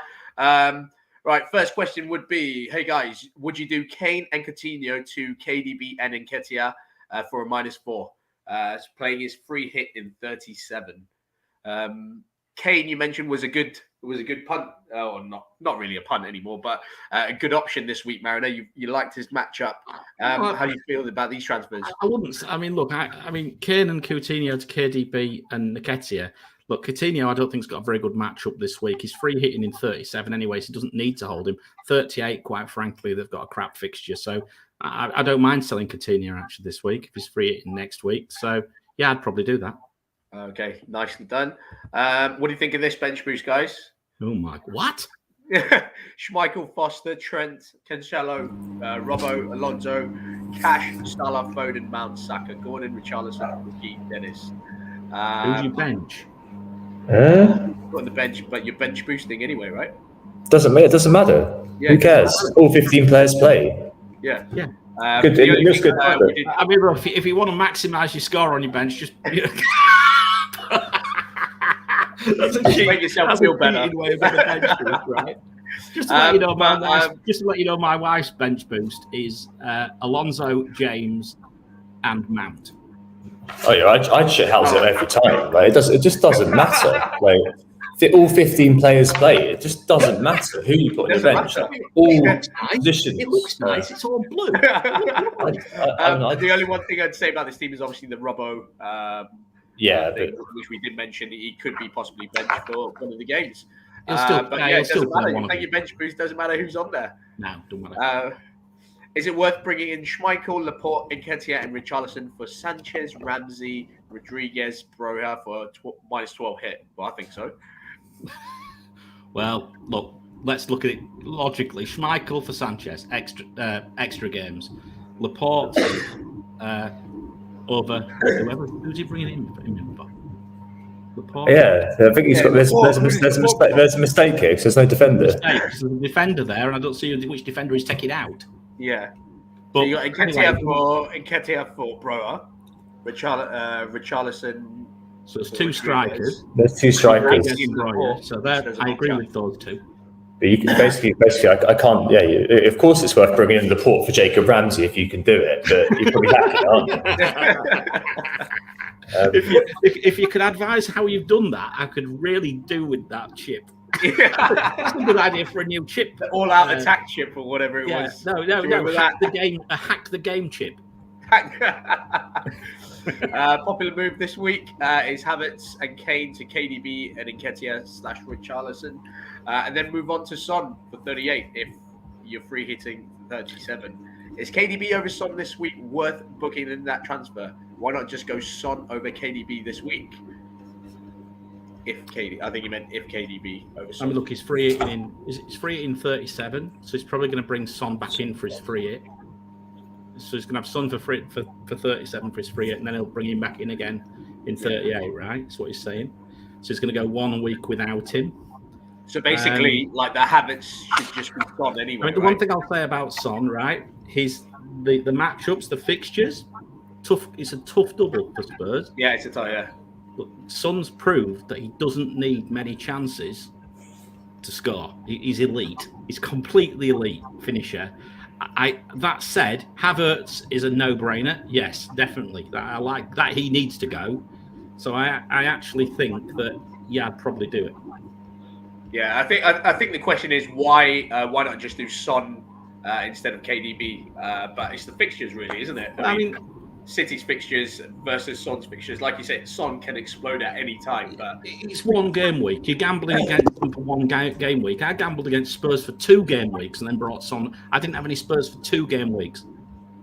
Right, first question would be, hey guys, would you do Kane and Coutinho to KDB and Nketiah for a -4? Playing his free hit in 37. Kane, you mentioned was a good punt, or not really a punt anymore, but a good option this week, Mariner. You liked his matchup. How do you feel about these transfers? I wouldn't. I mean, look, I mean, Kane and Coutinho to KDB and Nketiah. Look, Coutinho, I don't think has got a very good matchup this week. He's free hitting in 37 anyway, so he doesn't need to hold him. 38, quite frankly, they've got a crap fixture, so I don't mind selling Coutinho actually this week if he's free hitting next week. So yeah, I'd probably do that. Okay, nicely done. What do you think of this bench boost, guys? Oh my, what? Schmeichel, Foster, Trent, Cancelo, Robbo, Alonso, Cash, Salah, Foden, Mount, Saka, Gordon, Richarlison, Ricky, Dennis. Who's your bench? Got on the bench, but you're bench boosting anyway, right? It doesn't matter. Yeah, who cares? All 15 players play. Yeah. Good. Good. I mean, if you want to maximise your score on your bench, just make yourself feel better. Right? Just to let you know, my wife's bench boost is Alonso, James, and Mount. Oh yeah, I'd shit house it every time. Like it just doesn't matter. Like if all 15 players play, it just doesn't matter who you put on your bench. All positions. It looks nice. It's all blue. The only one thing I'd say about this team is obviously the Robbo. Which we did mention, he could be possibly benched for one of the games. It doesn't matter. You take your bench boost, doesn't matter who's on there. No, don't matter. Is it worth bringing in Schmeichel, Laporte, Nketiah, and Richarlison for Sanchez, Ramsey, Rodriguez, Broja for -12 hit? Well, I think so. Well, look, let's look at it logically. Schmeichel for Sanchez, extra games. Laporte over whoever. Who's he bringing in for? Laporte. Yeah, I think he's got. There's a mistake here because there's no defender. There's a defender there, and I don't see which defender he's taking out. Yeah, but so you got Nketiah for Broja, Richarlison. So it's two strikers. There's two strikers. So I agree with those two. But you can basically, I can't. Yeah, of course it's worth bringing in Laporte for Jacob Ramsey if you can do it, but you're probably hacking, aren't you? If you could advise how you've done that, I could really do with that chip. That's a good idea for a new chip. The all-out attack chip or whatever it was. No. Hack the game chip. Popular move this week is Havertz and Kane to KDB and Nketiah / Richarlison, and then move on to Son for 38 if you're free hitting 37. Is KDB over Son this week worth booking in that transfer? Why not just go Son over KDB this week? I think he meant if KDB over Son. I mean, look, he's free in 37, so he's probably going to bring Son back in for his free hit. So he's going to have Son for 37 for his free hit, and then he'll bring him back in again in 38, right? That's what he's saying. So he's going to go 1 week without him. So basically, like the habits should just be gone anyway. I mean, the one thing I'll say about Son, right, the matchups, the fixtures, tough. It's a tough double for Spurs. Yeah, it's a tough, yeah. But Son's proved that he doesn't need many chances to score. He's elite. He's completely elite finisher. That said, Havertz is a no-brainer. Yes, definitely. I like that. He needs to go. So I actually think that I'd probably do it. Yeah, I think the question is why not just do Son instead of KDB? But it's the fixtures, really, isn't it? I mean, City's fixtures versus Son's fixtures. Like you said, Son can explode at any time. But it's one game week. You're gambling against them for one game week. I gambled against Spurs for 2 game weeks and then brought Son. I didn't have any Spurs for 2 game weeks.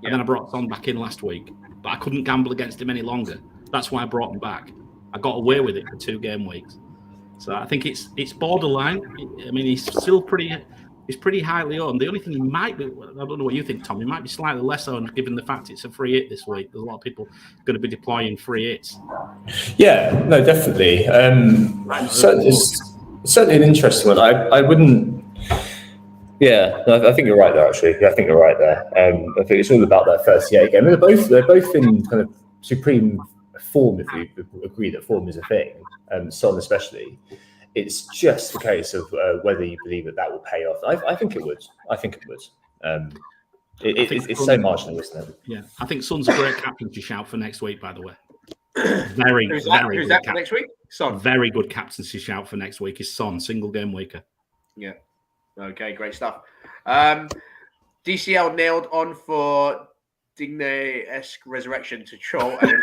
And then I brought Son back in last week. But I couldn't gamble against him any longer. That's why I brought him back. I got away with it for 2 game weeks. So I think it's borderline. I mean, he's still He's pretty highly owned. The only thing he might be, I don't know what you think, Tom, he might be slightly less owned given the fact it's a free hit this week. There's a lot of people going to be deploying free hits. Yeah, no, definitely. So it's certainly an interesting one. I wouldn't. Yeah, no, I think you're right there. Actually, I think you're right there. I think it's all about that 38 game. They're both in kind of supreme form. If you agree that form is a thing, Son especially. It's just the case of whether you believe that will pay off. I think it would. I think it would. It's so marginal, isn't it? Yeah, I think Son's a great captaincy shout for next week. By the way, who's that for next week? Son. Very good captaincy shout for next week is Son, single game weaker. Yeah. Okay, great stuff. DCL nailed on for Digne-esque resurrection to troll. And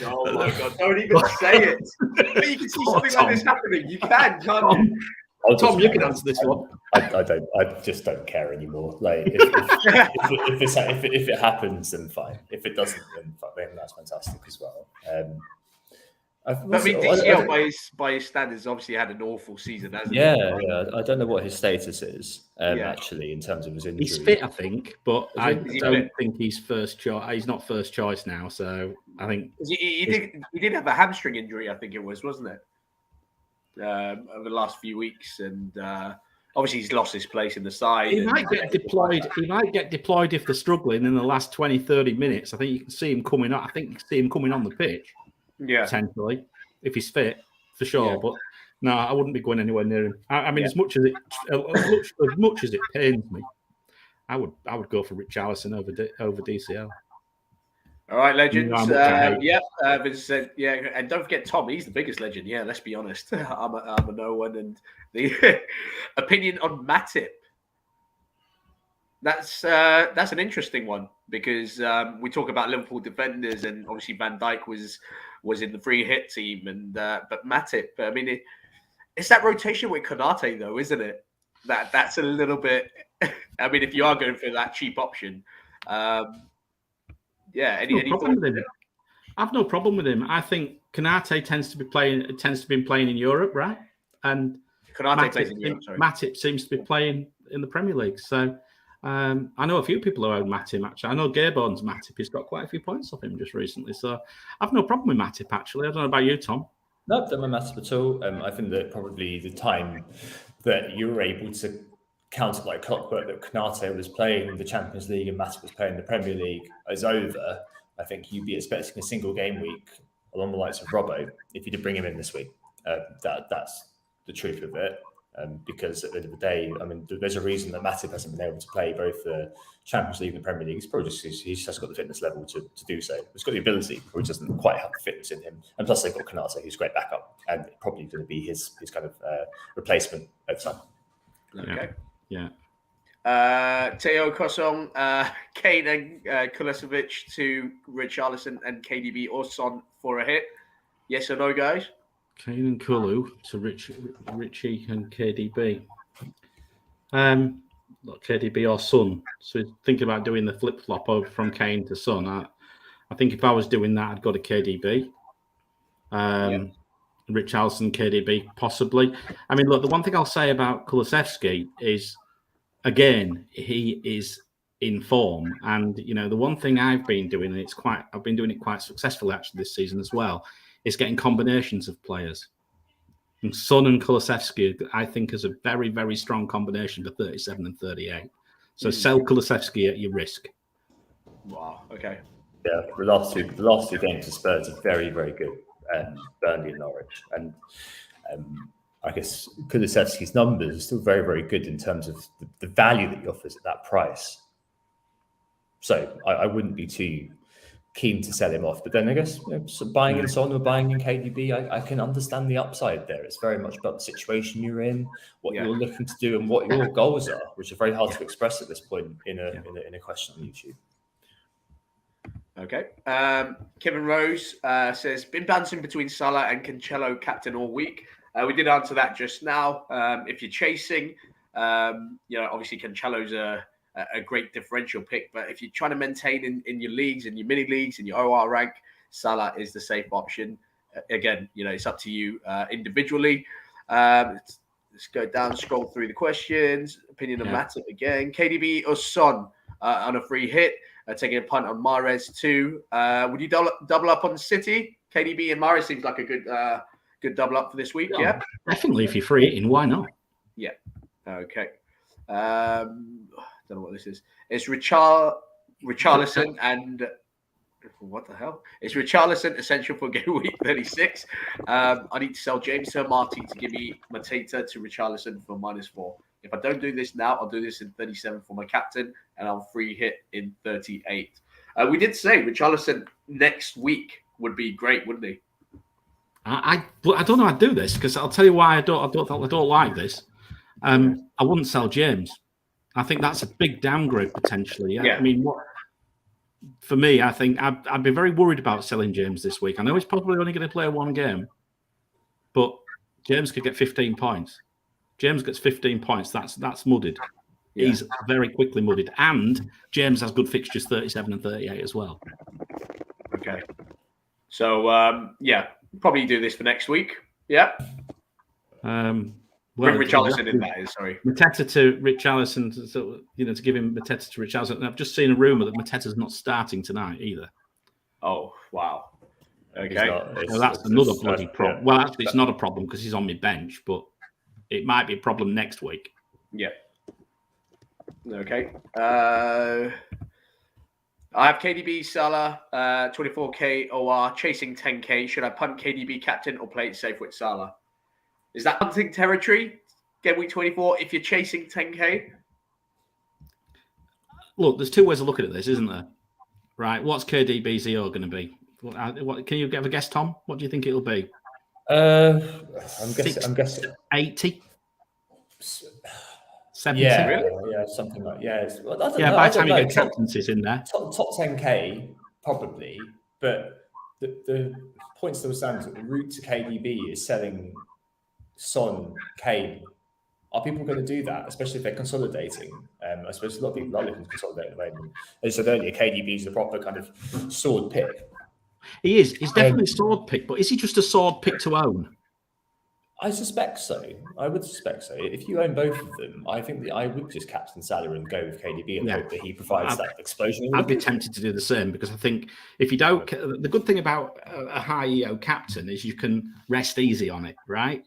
oh my God, don't even say it. But you can see something like this happening. You can, can't you? Tom, you can answer this one. I don't. I just don't care anymore. Like, if it happens, then fine. If it doesn't, then that's fantastic as well. But I mean, DCL by his standards, obviously had an awful season, hasn't he? Yeah. I don't know what his status is actually in terms of his injury. He's fit, I think, but I don't think he's first choice. He's not first choice now, so I think he did have a hamstring injury. I think it was, wasn't it? Over the last few weeks, and obviously he's lost his place in the side. He might get deployed. He might get deployed if they're struggling in the last 20, 30 minutes. I think you can see him coming on. I think you can see him coming on the pitch. Yeah, potentially, if he's fit, for sure. Yeah. But no, I wouldn't be going anywhere near him. I mean, as much as it pains me, I would go for Richarlison over DCL. All right, legends. Vince said, and don't forget Tom. He's the biggest legend. Yeah, let's be honest. I'm a no one. And the opinion on Matip. That's an interesting one because we talk about Liverpool defenders, and obviously Van Dijk was in the free hit team, and but Matip. I mean, it's that rotation with Konate though, isn't it? That's a little bit. I mean, if you are going for that cheap option, any problem with him. I've no problem with him. I think Konate tends to be playing in Europe, right? And Konate plays in Europe. Sorry. Matip seems to be playing in the Premier League, so. I know a few people who own Matip, actually. I know Gaborne's Matip. He's got quite a few points off him just recently. So I've no problem with Matip, actually. I don't know about you, Tom. No, don't mind Matip at all. I think that probably the time that you were able to counter like clockwork that Konate was playing the Champions League and Matip was playing the Premier League is over. I think you'd be expecting a single game week along the likes of Robbo if you did bring him in this week. That's the truth of it. Because at the end of the day, I mean, there's a reason that Matip hasn't been able to play both the Champions League and the Premier League. It's probably just he just hasn't got the fitness level to do so. He's got the ability, but he doesn't quite have the fitness in him. And plus, they've got Konate, who's a great backup, and probably going to be his kind of replacement over time. Okay. Yeah. Teo Kosong, Kane and Kulesevic to Richarlison and KDB or Son for a hit. Yes or no, guys? Kane and Kulu to Richie and KDB. KDB or Son. So thinking about doing the flip flop over from Kane to Son. I think if I was doing that, I'd go to KDB. Richarlison, KDB, possibly. I mean, look, the one thing I'll say about Kulusevski is, again, he is in form, and the one thing I've been doing, and I've been doing it quite successfully actually this season as well. Is getting combinations of players. And Son and Kulusevski, I think, is a very, very strong combination for 37 and 38. So sell Kulusevski at your risk. Wow. Okay. Yeah, the last two games of Spurs are very, very good. Burnley and Norwich, and I guess Kulusevski's numbers are still very, very good in terms of the value that he offers at that price. So I wouldn't be too keen to sell him off, but then I guess buying in Son or buying in KDB, I can understand the upside there. It's very much about the situation you're in, what you're looking to do, and what your goals are, which are very hard to express at this point in a question on YouTube. Okay. Kevin Rose says, been bouncing between Salah and Cancelo captain all week. We did answer that just now. If you're chasing, obviously Cancelo's a great differential pick, but if you're trying to maintain in your leagues, in your mini leagues, in your OR rank, Salah is the safe option. Again, it's up to you individually. Let's go down, scroll through the questions. Opinion of Matip again. KDB or Son on a free hit, taking a punt on Mahrez too. Would you double up on City? KDB and Mahrez seems like a good double up for this week. Yeah, definitely. If you're free hitting, why not? Yeah. Okay. Don't know what this is. It's Richarlison and what the hell? It's Richarlison essential for Gameweek 36. I need to sell James Marty to give me Mateta to Richarlison for -4. If I don't do this now, I'll do this in 37 for my captain, and I'll free hit in 38. We did say Richarlison next week would be great, wouldn't he? I don't know. I'd do this because I'll tell you why I don't like this. I wouldn't sell James. I think that's a big downgrade potentially. Yeah. I mean, for me, I think I'd be very worried about selling James this week. I know he's probably only going to play one game, but James could get 15 points. James gets 15 points. That's mudded. Yeah. He's very quickly mudded. And James has good fixtures, 37 and 38 as well. Okay. So, probably do this for next week. Yeah. Bring Richarlison in, that is, sorry. Mateta to Richarlison, to give him Mateta to Richarlison. And I've just seen a rumour that Mateta's not starting tonight either. Oh, wow. Okay. That's another bloody problem. Well, actually, it's not a problem because he's on my bench, but it might be a problem next week. Yeah. Okay. I have KDB, Salah, 24k OR, chasing 10k. Should I punt KDB captain or play it safe with Salah? Is that hunting territory? Game week 24 if you're chasing 10k? Look, there's two ways of looking at this, isn't there? Right. What's KDB's EO going to be? What can you have a guess, Tom? What do you think it'll be? I'm guessing 80. 70. Yeah, something like by the time you get captaincies in there, top 10k probably. But the point still stands that the route to KDB is selling Son, Kane. Are people going to do that, especially if they're consolidating? I suppose a lot of people are looking to consolidate at the moment. As I said earlier, KDB is the proper kind of sword pick. He is. He's definitely a sword pick, but is he just a sword pick to own? I suspect so. I would suspect so. If you own both of them, I think that I would just captain Salah and go with KDB and hope that he provides that explosion. I'd be tempted to do the same because I think if you don't, the good thing about a high EO captain is you can rest easy on it, right?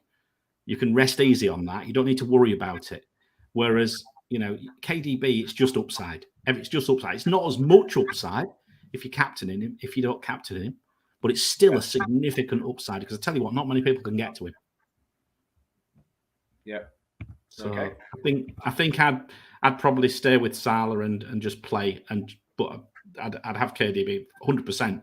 You can rest easy on that. You don't need to worry about it. Whereas, KDB, it's just upside. It's just upside. It's not as much upside if you're captaining him, if you don't captain him, but it's still a significant upside because I tell you what, not many people can get to him. Yeah. So okay. I think I'd probably stay with Salah and just play, but I'd have KDB 100%.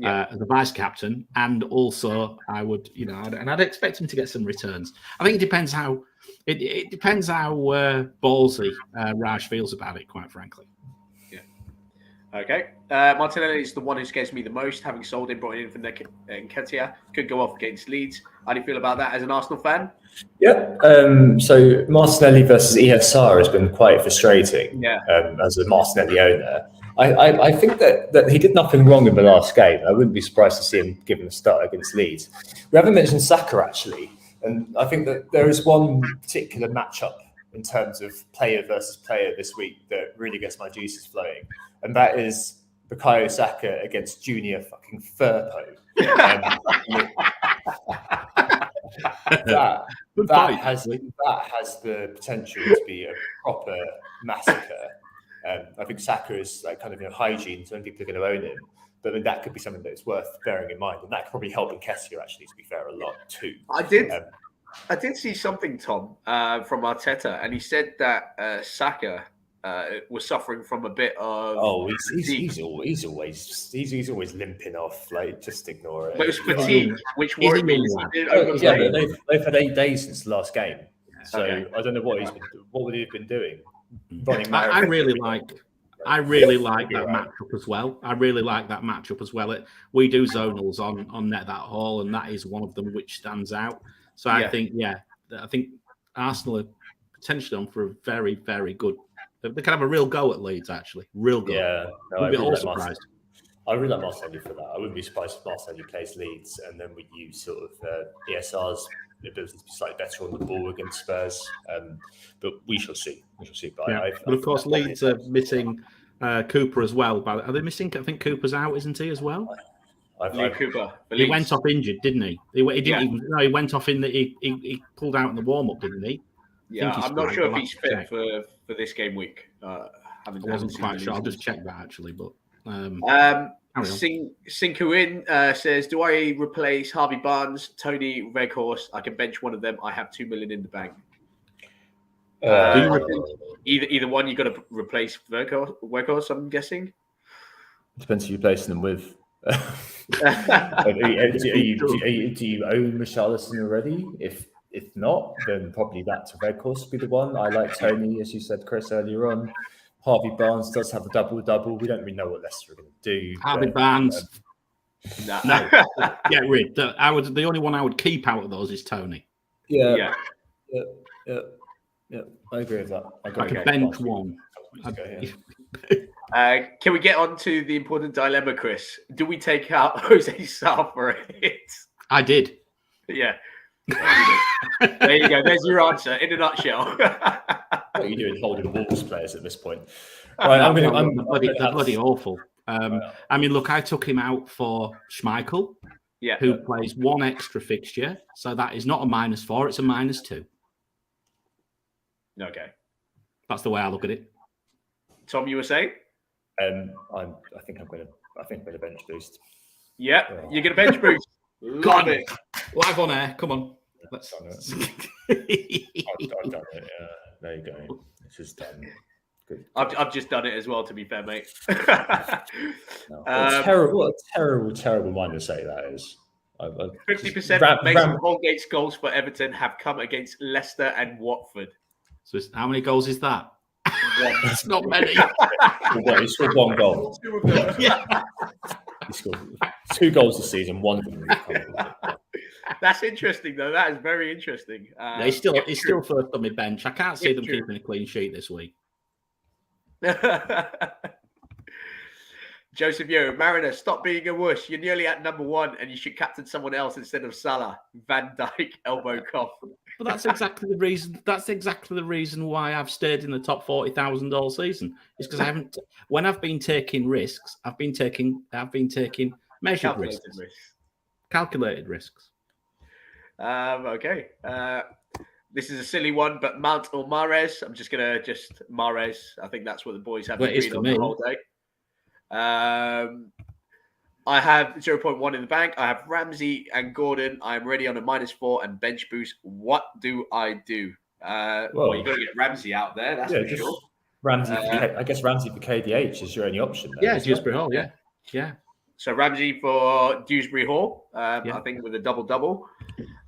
As a vice captain, and also I would, I'd expect him to get some returns. I think it depends how ballsy Raj feels about it, quite frankly. Yeah. Okay. Martinelli is the one who scares me the most. Having sold him, brought in for Nketiah, could go off against Leeds. How do you feel about that as an Arsenal fan? Yeah. So Martinelli versus ESR has been quite frustrating. Yeah. As a Martinelli owner. I think that he did nothing wrong in the last game. I wouldn't be surprised to see him given a start against Leeds. We haven't mentioned Saka, actually. And I think that there is one particular matchup in terms of player versus player this week that really gets my juices flowing. And that is Bukayo Saka against Junior fucking Firpo. That has the potential to be a proper massacre. I think Saka is like kind of hygiene, so many people are going to own him. But then that could be something that's worth bearing in mind, and that could probably help Nketiah actually, to be fair, a lot too. I did see something, Tom, from Arteta, and he said that Saka was suffering from a bit of. Oh, he's always limping off. Like, just ignore it. But it was fatigue, which worried me. They've had 8 days since the last game, so I don't know what would he have been doing. I really like that matchup as well. We do zonals on Net That Hall, and that is one of them which stands out. So I think Arsenal are potentially on for a very, very good. They can have a real go at Leeds, actually. Real go. Yeah, no, We'd be all surprised. I really like Martinelli for that. I wouldn't be surprised if Martinelli plays Leeds, and then we use sort of ESR's ability to be slightly better on the ball against Spurs. But we shall see. But, but of course, Leeds are missing Cooper as well. Are they missing? I think Cooper's out, isn't he, as well? Cooper. He went off injured, didn't he? He didn't even. No, he went off in the. He pulled out in the warm up, didn't he? Yeah, I'm not sure if he's fit for this game week. I wasn't quite sure. I'll just check that actually. But Sinkuin says, "Do I replace Harvey Barnes, Tony, Weghorst? I can bench one of them. I have $2 million in the bank." Either one, you got to replace Weghorst. I'm guessing. Depends who you're placing them with. Do you own Richarlison already? If not, then probably that's Weghorst would be the one. I like Tony, as you said, Chris, earlier on. Harvey Barnes does have a double-double. We don't really know what Leicester are going to do. Harvey Barnes. No. Get rid. The only one I would keep out of those is Tony. Yeah. I agree with that. I can bench one. Can we get on to the important dilemma, Chris? Do we take out Jose Sá for a hit? I did. Yeah. There you go. There's your answer in a nutshell. What are you doing holding Wolves players at this point? Right, they're bloody awful. I mean, look, I took him out for Schmeichel, who plays one extra fixture. So that is not a -4, it's a -2. Okay. That's the way I look at it. Tom, you were saying? I think I'm going to bench boost. Yeah, you're going to bench boost. Love it. Live on air. Come on. I've done it. Yeah. There you go. This is done. Good. I've just done it as well, to be fair, mate. What a terrible mind to say that is. 50% of Mason Holgate's goals for Everton have come against Leicester and Watford. So how many goals is that? It's not many. He scored 1 goal. Yeah. He scored 2 goals this season. 1 of them. That's interesting, though. That is very interesting. He's still first on my bench. I can't see them keeping a clean sheet this week. Joseph Yo, Mariner, stop being a wuss. You're nearly at number 1, and you should captain someone else instead of Salah. Van Dijk, elbow cough. But that's exactly the reason. That's exactly the reason why I've stayed in the top 40,000 all season. It's because I haven't. When I've been taking risks, I've been taking measured risks, calculated risks. Okay. This is a silly one, but Mount or Mahrez? I'm just gonna Mahrez. I think that's what the boys have agreed on the whole day. I have 0.1 in the bank. I have Ramsey and Gordon. I'm ready on a -4 and bench boost. What do I do? Well, you got to get Ramsey out there. That's for sure. Ramsey. I guess Ramsey for KDH is your only option. Yeah, Dewsbury Hall. Yeah. So Ramsey for Dewsbury Hall. I think with a double-double.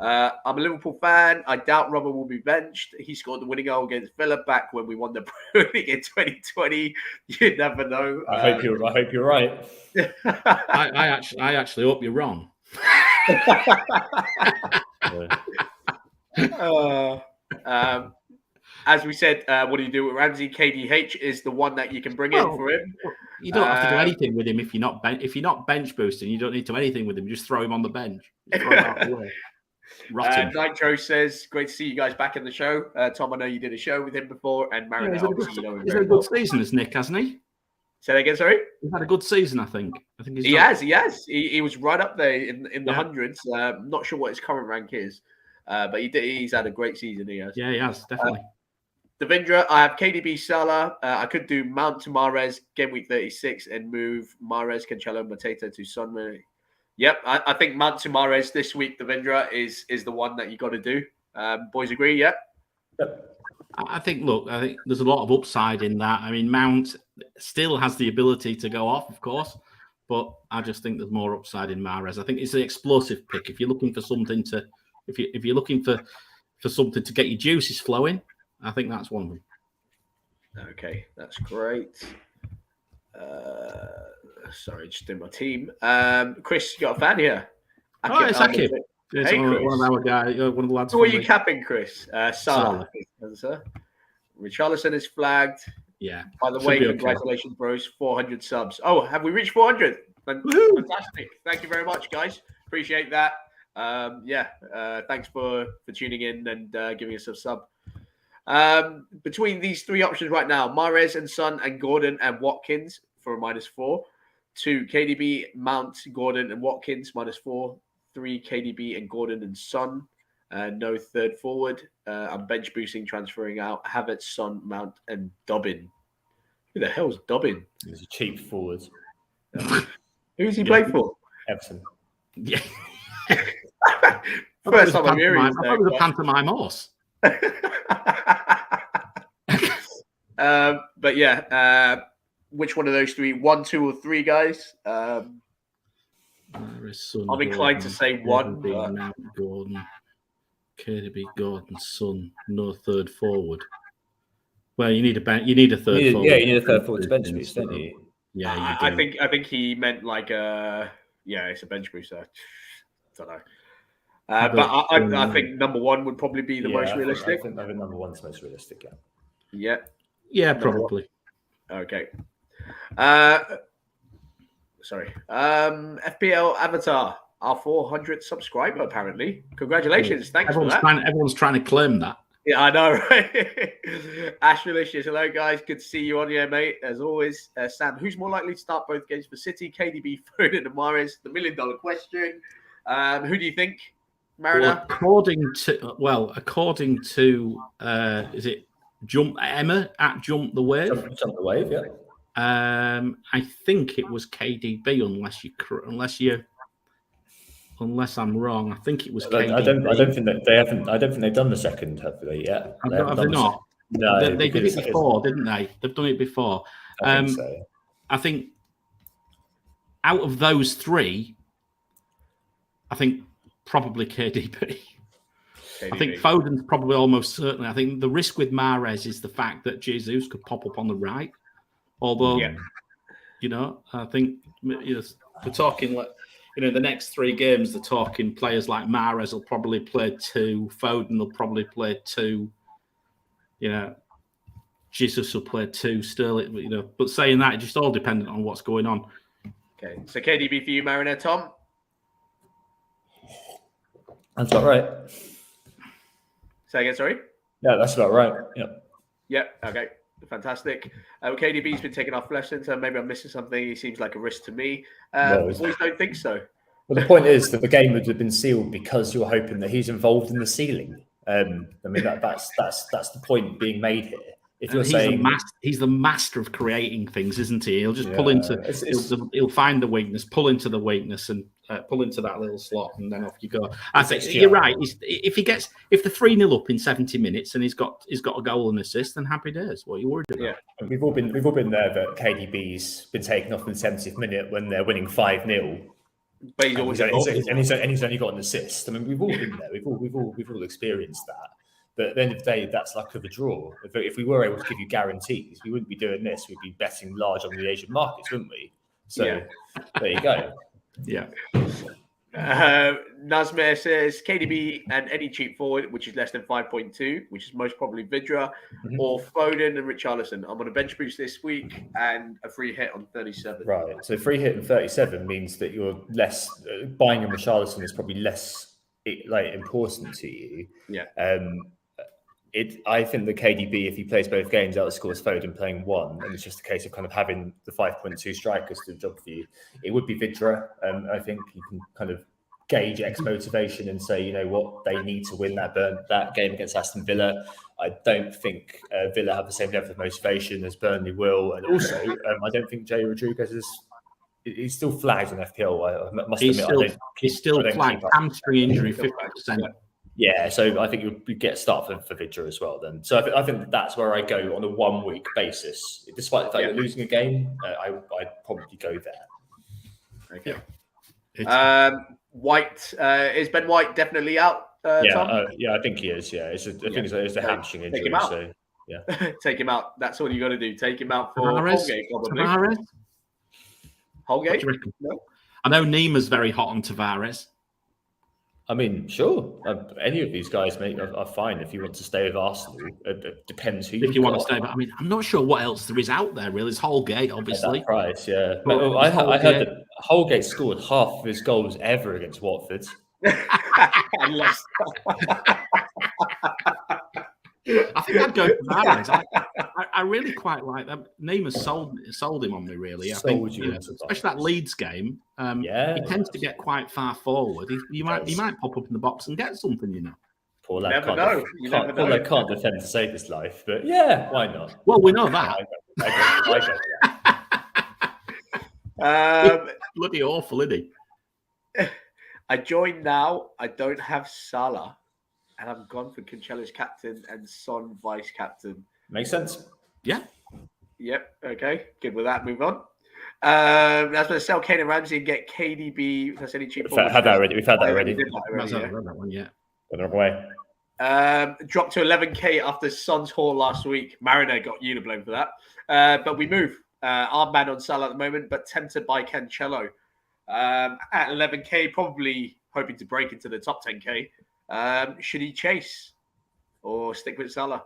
I'm a Liverpool fan. I doubt Robert will be benched. He scored the winning goal against Villa back when we won the Premier League in 2020. You never know. I hope you're right. I actually hope you're wrong. As we said, what do you do with Ramsey? KDH is the one that you can bring in for him. You don't have to do anything with him if you're not bench boosting. You don't need to do anything with him. Just throw him on the bench. Throw him out the way. Nitro says, "Great to see you guys back in the show." Tom, I know you did a show with him before, and Marin. He's had a good season as Nick, hasn't he? Say that again. Sorry. He's had a good season, I think. He has. He was right up there in the hundreds. Not sure what his current rank is, but he's had a great season. He has. Yeah, he has definitely. Devindra, I have KDB, Salah. I could do Mount to Mahrez, game week 36, and move Mahrez, Cancelo, Mateta to Son. Yep, I think Mount to Mahrez this week, Devindra, is the one that you got to do. Boys agree, yeah? Yep. I think there's a lot of upside in that. I mean, Mount still has the ability to go off, of course, but I just think there's more upside in Mahrez. I think it's an explosive pick. If you're looking for something if you're looking for something to get your juices flowing, I think that's one of them. Okay, that's great. Sorry, just in my team. Chris, you got a fan here. It's Akib. It's one of our guys, one of the lads. Who are you capping, Chris? Salah. Richarlison is flagged. Yeah. By the way, congratulations, bros. 400 subs. Oh, have we reached 400? Fantastic. Thank you very much, guys. Appreciate that. Thanks for tuning in and giving us a sub. Between these three options right now, Mahrez and Son and Gordon and Watkins for a -4. 2, KDB, Mount, Gordon and Watkins, -4. 3, KDB and Gordon and Son. No third forward. I'm bench boosting, transferring out Havertz, Son, Mount and Dobbin. Who the hell's Dobbin? He's a cheap forward. Who's he played for? Everton. Yeah. First time I'm hearing I thought it was a pantomime horse. But yeah, which one of those three? 1, 2, or 3, guys? I'm inclined to say 1. Mount, Gordon, KDB, Gordon, Son, no third forward. Well, you need a third forward. Yeah, you need a third forward to bench boost, don't you? Yeah, I think he meant like it's a bench booster. I don't know. But I think number 1 would probably be the most realistic. I think number 1's the most realistic. Yeah. Yeah, probably. Okay. FPL Avatar, our 400th subscriber, apparently. Congratulations. Thanks for that. Everyone's trying to claim that. Yeah, I know, right? Ash Delicious, hello, guys. Good to see you on here, mate. As always, Sam, who's more likely to start both games for City? KDB, Foden, and Mahrez. The $1 million question. Who do you think, Mariner? Well, according to is it Emma at Jump the Wave? Jump the Wave, yeah. I think it was KDB, unless I'm wrong. I think it was KDB. I don't think that they haven't. I don't think they've done the second, have they yet? Have they not? No, they did it before, didn't they? They've done it before. I think so. I think out of those 3, I think probably KDB. I think Foden's probably almost certainly. I think the risk with Mahrez is the fact that Jesus could pop up on the right. Although, I think we're talking like, the next 3 games, they're talking players like Mahrez will probably play 2, Foden will probably play 2, Jesus will play 2, Sterling, but saying that, it's just all dependent on what's going on. Okay, so KDB for you, Mariner. Tom? That's about right. Say again, sorry? Yeah, that's about right. Yeah, okay. Fantastic. KDB's been taking off lessons, so maybe I'm missing something. He seems like a risk to me. Boys don't think so. Well, the point is that the game would have been sealed because you're hoping that he's involved in the sealing. I mean, that's the point being made here. If you're saying he's the master of creating things, isn't he? He'll just pull into. He'll find the weakness, pull into the weakness, and pull into that little slot, and then off you go. I think you're right. If the 3-0 up in 70 minutes and he's got a goal and assist, then happy days. What are you worried about? Yeah, we've all been there that KDB's been taken off in the 70th minute when they're winning 5-0. But he's always he's only got an assist. I mean, we've all been there. We've all experienced that. But at the end of the day, that's luck of a draw. If we were able to give you guarantees, we wouldn't be doing this. We'd be betting large on the Asian markets, wouldn't we? So there you go. Yeah. Nazmir says KDB and any cheap forward, which is less than 5.2, which is most probably Vidra, or Foden and Richarlison. I'm on a bench boost this week and a free hit on 37. Right. So free hit on 37 means that you're less buying a Richarlison is probably less important to you. Yeah. I think the KDB, if he plays both games, outscores Foden playing 1, and it's just a case of kind of having the 5.2 strikers do the job for you. It would be Vidra. I think you can kind of gauge motivation and say, you know what, they need to win that game against Aston Villa. I don't think Villa have the same level of motivation as Burnley will, and also I don't think Jay Rodriguez he's still flagged on FPL. I must admit, he's still flagged. Hamstring injury, 50%. Yeah, so I think you get a start for Vidra as well then. So I think that's where I go on a 1-week basis. Despite the fact you're losing a game, I'd probably go there. Okay. White, is Ben White definitely out, Tom? I think he is, yeah. I think it's a hamstring injury. Take him out. So, yeah. Take him out. That's all you got to do. Take him out for Holgate, probably. Holgate? No? I know Nima's very hot on Tavares. I mean, sure. Any of these guys, mate, are fine if you want to stay with Arsenal. It depends who you want to stay with. I mean, I'm not sure what else there is out there, really. It's Holgate, obviously. At that price, yeah. But I heard that Holgate scored half of his goals ever against Watford. Unless... I think I'd go for Mahrez. I really quite like that. Neymar's sold him on me, really. I think, especially that Leeds game. He tends to get quite far forward. He might pop up in the box and get something, Poor lad can't defend to save his life, but why not? Well, we know that. I go that. Bloody awful, isn't he? I joined now. I don't have Salah, and I'm gone for Cancelo's captain and Son vice captain. Makes sense. Yeah. Yep. Okay. Good with that. Move on. I was going to sell Kane and Ramsey and get KDB. That's any cheap. We've had that already. That one, yeah. Away. Dropped to 11k after Son's haul last week. Mariner got Uniblown for that. But we move. Our man on Salah at the moment, but tempted by Cancelo. At 11k, probably hoping to break into the top 10k. Should he chase or stick with Salah?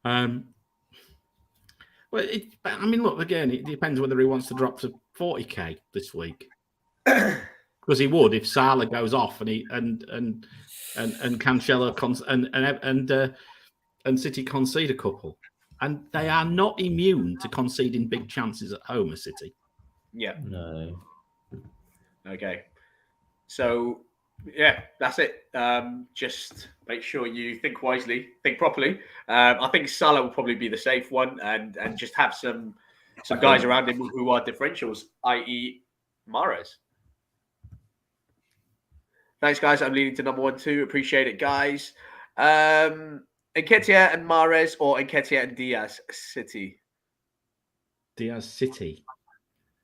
Well, look, again, it depends whether he wants to drop to 40k this week. Because he would if Salah goes off and Cancelo and City concede a couple, and they are not immune to conceding big chances at home. A City, yeah, no, okay, so that's it. Just make sure you think wisely, think properly. I think Salah will probably be the safe one, and just have some guys around him who are differentials, i.e., Mahrez. Thanks, guys. I'm leading to number 1, 2. Appreciate it, guys. Nketiah and Mahrez or Nketiah and Diaz City? Diaz City.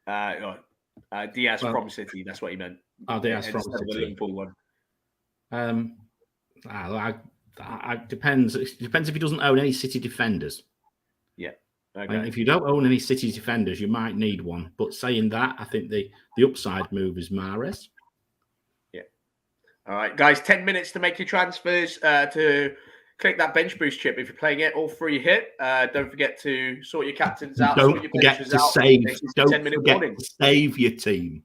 Diaz from City. That's what he meant. Oh, Diaz from City. The Liverpool one. Depends. It depends if he doesn't own any City defenders. Yeah. Okay. If you don't own any City defenders, you might need one. But saying that, I think the upside move is Mahrez. All right, guys, 10 minutes to make your transfers. To click that bench boost chip if you're playing it. All free hit. Don't forget to sort your captains out. Don't forget to save. Don't forget to save your team.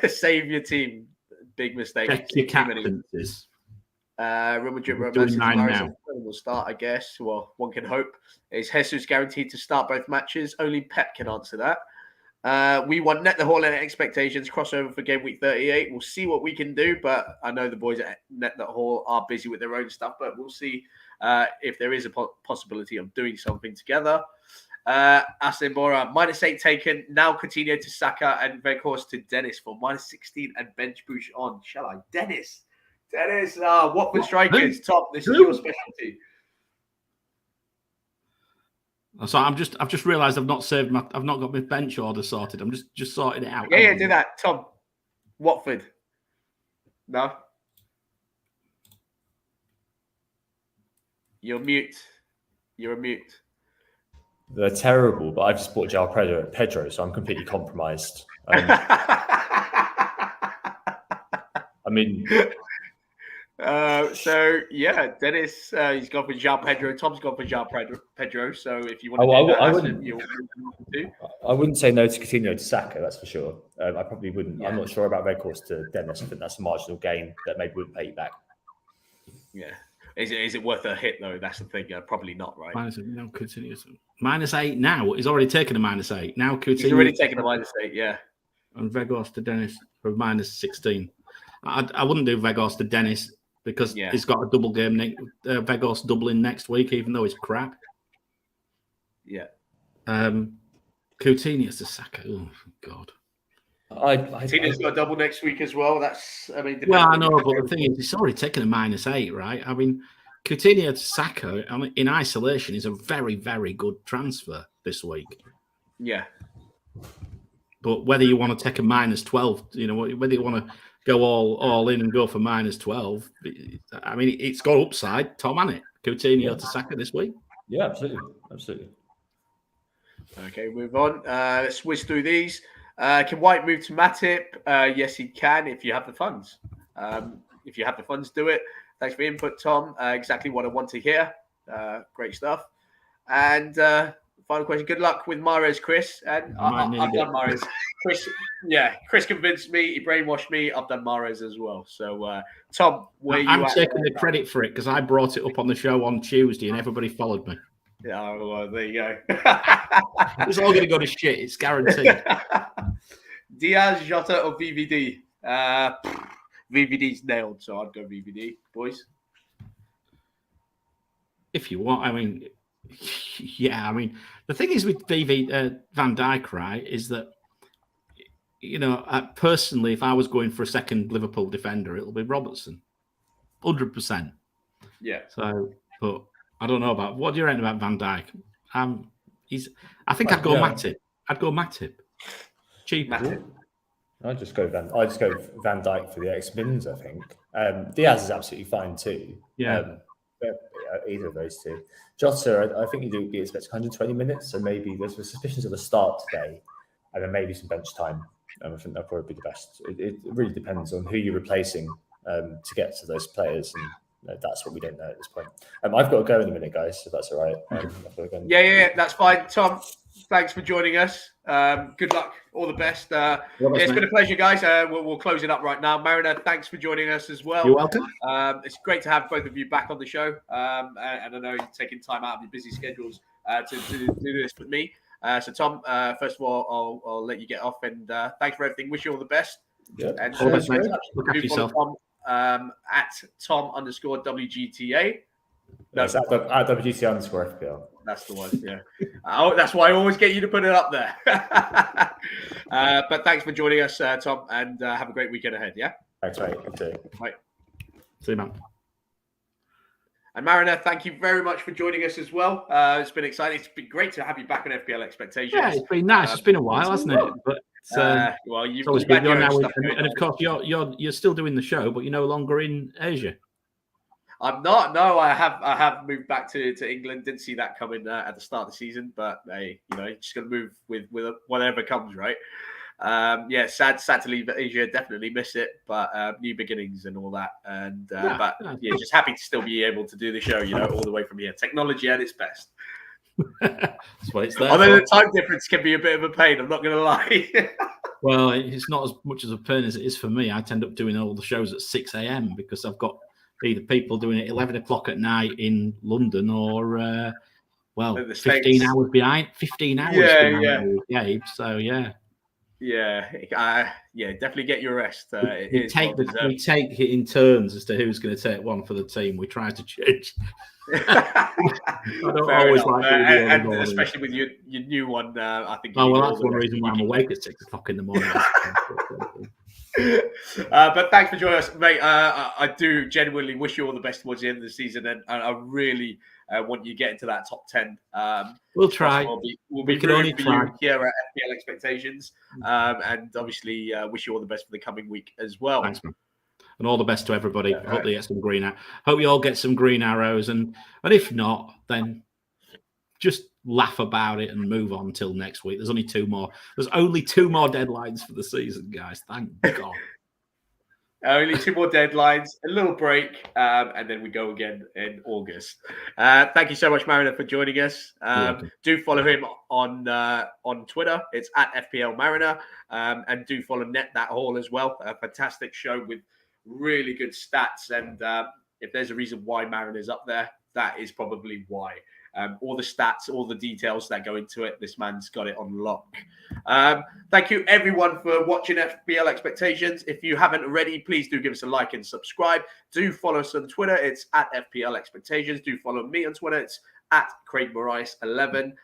Save your team. Big mistake. Check your captaincies. Real Madrid doing 9 now. Will start, I guess. Well, one can hope. Is Jesus guaranteed to start both matches? Only Pep can answer that. We want Net the Hall and expectations crossover for game week 38. We'll see what we can do, but I know the boys at Net the Hall are busy with their own stuff, but we'll see if there is a possibility of doing something together. Asin Bora, -8 taken. Now Coutinho to Saka and Weghorst to Dennis for -16 and bench push on. Shall I? Dennis, Watford strikers, top. This is your specialty. So I've just realised I've not got my bench order sorted. I'm just sorting it out. Yeah, do that, Tom. Watford. No. You're mute. You're a mute. They're terrible, but I've just bought João Pedro, so I'm completely compromised. I mean. Dennis, he's gone for João Pedro. Tom's gone for João Pedro. So if you want to I wouldn't say no to Coutinho to Saka, that's for sure. I probably wouldn't. Yeah. I'm not sure about Weghorst to Dennis. I think that's a marginal gain that maybe wouldn't pay you back. Yeah. Is it worth a hit though? That's the thing. Probably not, right? -8 now. He's already taken a -8. Now Coutinho. He's already taken a -8. Yeah. And Weghorst to Dennis for -16. I wouldn't do Weghorst to Dennis because he's got a double game. Weghorst doubling next week, even though he's crap. Yeah. Coutinho to Saka. Oh God. Coutinho's got a double next week as well. I know, but the thing is, he's already taken a -8, right? I mean, Coutinho to Saka, in isolation, is a very, very good transfer this week. Yeah. But whether you want to take a -12, whether you want to go all in and go for -12, I mean, it's got upside, Tom, hasn't it? Coutinho to Saka this week. Yeah, absolutely. Okay, move on. Let's whiz through these. Can White move to Matip? Yes, he can if you have the funds. If you have the funds, do it. Thanks for your input, Tom. Exactly what I want to hear. Great stuff. And final question. Good luck with Mahrez, Chris. And I've done Mahrez. Chris convinced me. He brainwashed me. I've done Mahrez as well. So, Tom, I'm taking the credit for it because I brought it up on the show on Tuesday and everybody followed me. Yeah, well, there you go. It's all going to go to shit. It's guaranteed. Diaz, Jota, or VVD? VVD's nailed, so I'd go VVD, boys. If you want, I mean, yeah, I mean, the thing is with Van Dijk, right, is that, you know, personally, if I was going for a second Liverpool defender, it'll be Robertson, 100%. Yeah. So, but I don't know about what do you reckon about Van Dijk? I'd go Matip. I'd go Matip. Cheap. I'd just go Van Dijk for the X-Bins, I think. Diaz is absolutely fine too. Yeah. Either of those two. Jota, I think you'd be expecting 120 minutes, so maybe there's suspicions of the start today, and then maybe some bench time. I think that'll probably be the best. It really depends on who you're replacing to get to those players, and that's what we don't know at this point. I've got to go in a minute, guys, if that's all right. Yeah, that's fine. Tom, thanks for joining us. Good luck. All the best. It's been a pleasure, guys. We'll close it up right now. Mariner, thanks for joining us as well. You're welcome. It's great to have both of you back on the show. And I know you're taking time out of your busy schedules to do this with me. So, Tom, first of all, I'll let you get off. And thanks for everything. Wish you all the best. Yeah. And all the best, mate. Look after yourself. Tom, at Tom_WGTA. No, it's at WGC_FPL. That's the one, yeah. That's why I always get you to put it up there. But thanks for joining us, Tom, and have a great weekend ahead, yeah? Thanks, mate. You too. Bye. See you, man. And Mariner, thank you very much for joining us as well. It's been exciting. It's been great to have you back on FPL Expectations. Yeah, it's been nice. It's been a while, hasn't it? But well, you've always been now, and of course, you're still doing the show, but you're no longer in Asia. I'm not. No, I have moved back to England. Didn't see that coming at the start of the season, but hey, you know, just gonna move with whatever comes, right? Yeah, sad to leave Asia. Definitely miss it, but new beginnings and all that. And just happy to still be able to do the show, you know, all the way from here. Technology at its best. That's what it's there. Although the time difference can be a bit of a pain, I'm not going to lie. Well, it's not as much as a pain as it is for me. I tend up doing all the shows at 6 a.m. because I've got either people doing it 11 o'clock at night in London or, 15 hours behind. 15 hours behind Gabe. So, yeah. Yeah, definitely get your rest. We take it in turns as to who's going to take one for the team. We try to change. I don't always like and especially with your new one. I think. Oh well, that's one reason why I'm awake at 6 o'clock in the morning. But thanks for joining us, mate. I do genuinely wish you all the best towards the end of the season, and I really want you to get into that top 10. We'll try. We'll be rooting for you here at FPL Expectations, and obviously wish you all the best for the coming week as well. Thanks, man. And all the best to everybody. Hope they get some green arrows. Hope you all get some green arrows, and if not, then just laugh about it and move on till next week. There's only two more. There's only two more deadlines for the season, guys. Thank God. Only two more deadlines, a little break, and then we go again in August. Thank you so much, Mariner, for joining us. Do follow him on Twitter. It's at FPL Mariner. And do follow Net That Hall as well. A fantastic show with really good stats. And if there's a reason why Mariner's up there, that is probably why. All the stats, all the details that go into it, this man's got it on lock. Thank you, everyone, for watching FPL Expectations. If you haven't already, please do give us a like and subscribe. Do follow us on Twitter. It's at FPL Expectations. Do follow me on Twitter. It's at Craig Morais 11.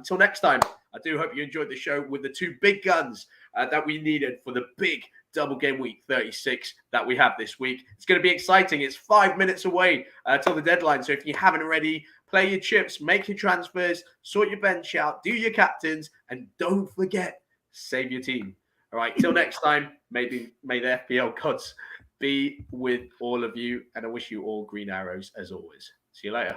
Till next time, I do hope you enjoyed the show with the two big guns that we needed for the big double game week 36 that we have this week. It's going to be exciting. It's 5 minutes away till the deadline. So if you haven't already, play your chips, make your transfers, sort your bench out, do your captains, and don't forget, save your team. All right, till next time, may the FPL gods be with all of you, and I wish you all green arrows as always. See you later.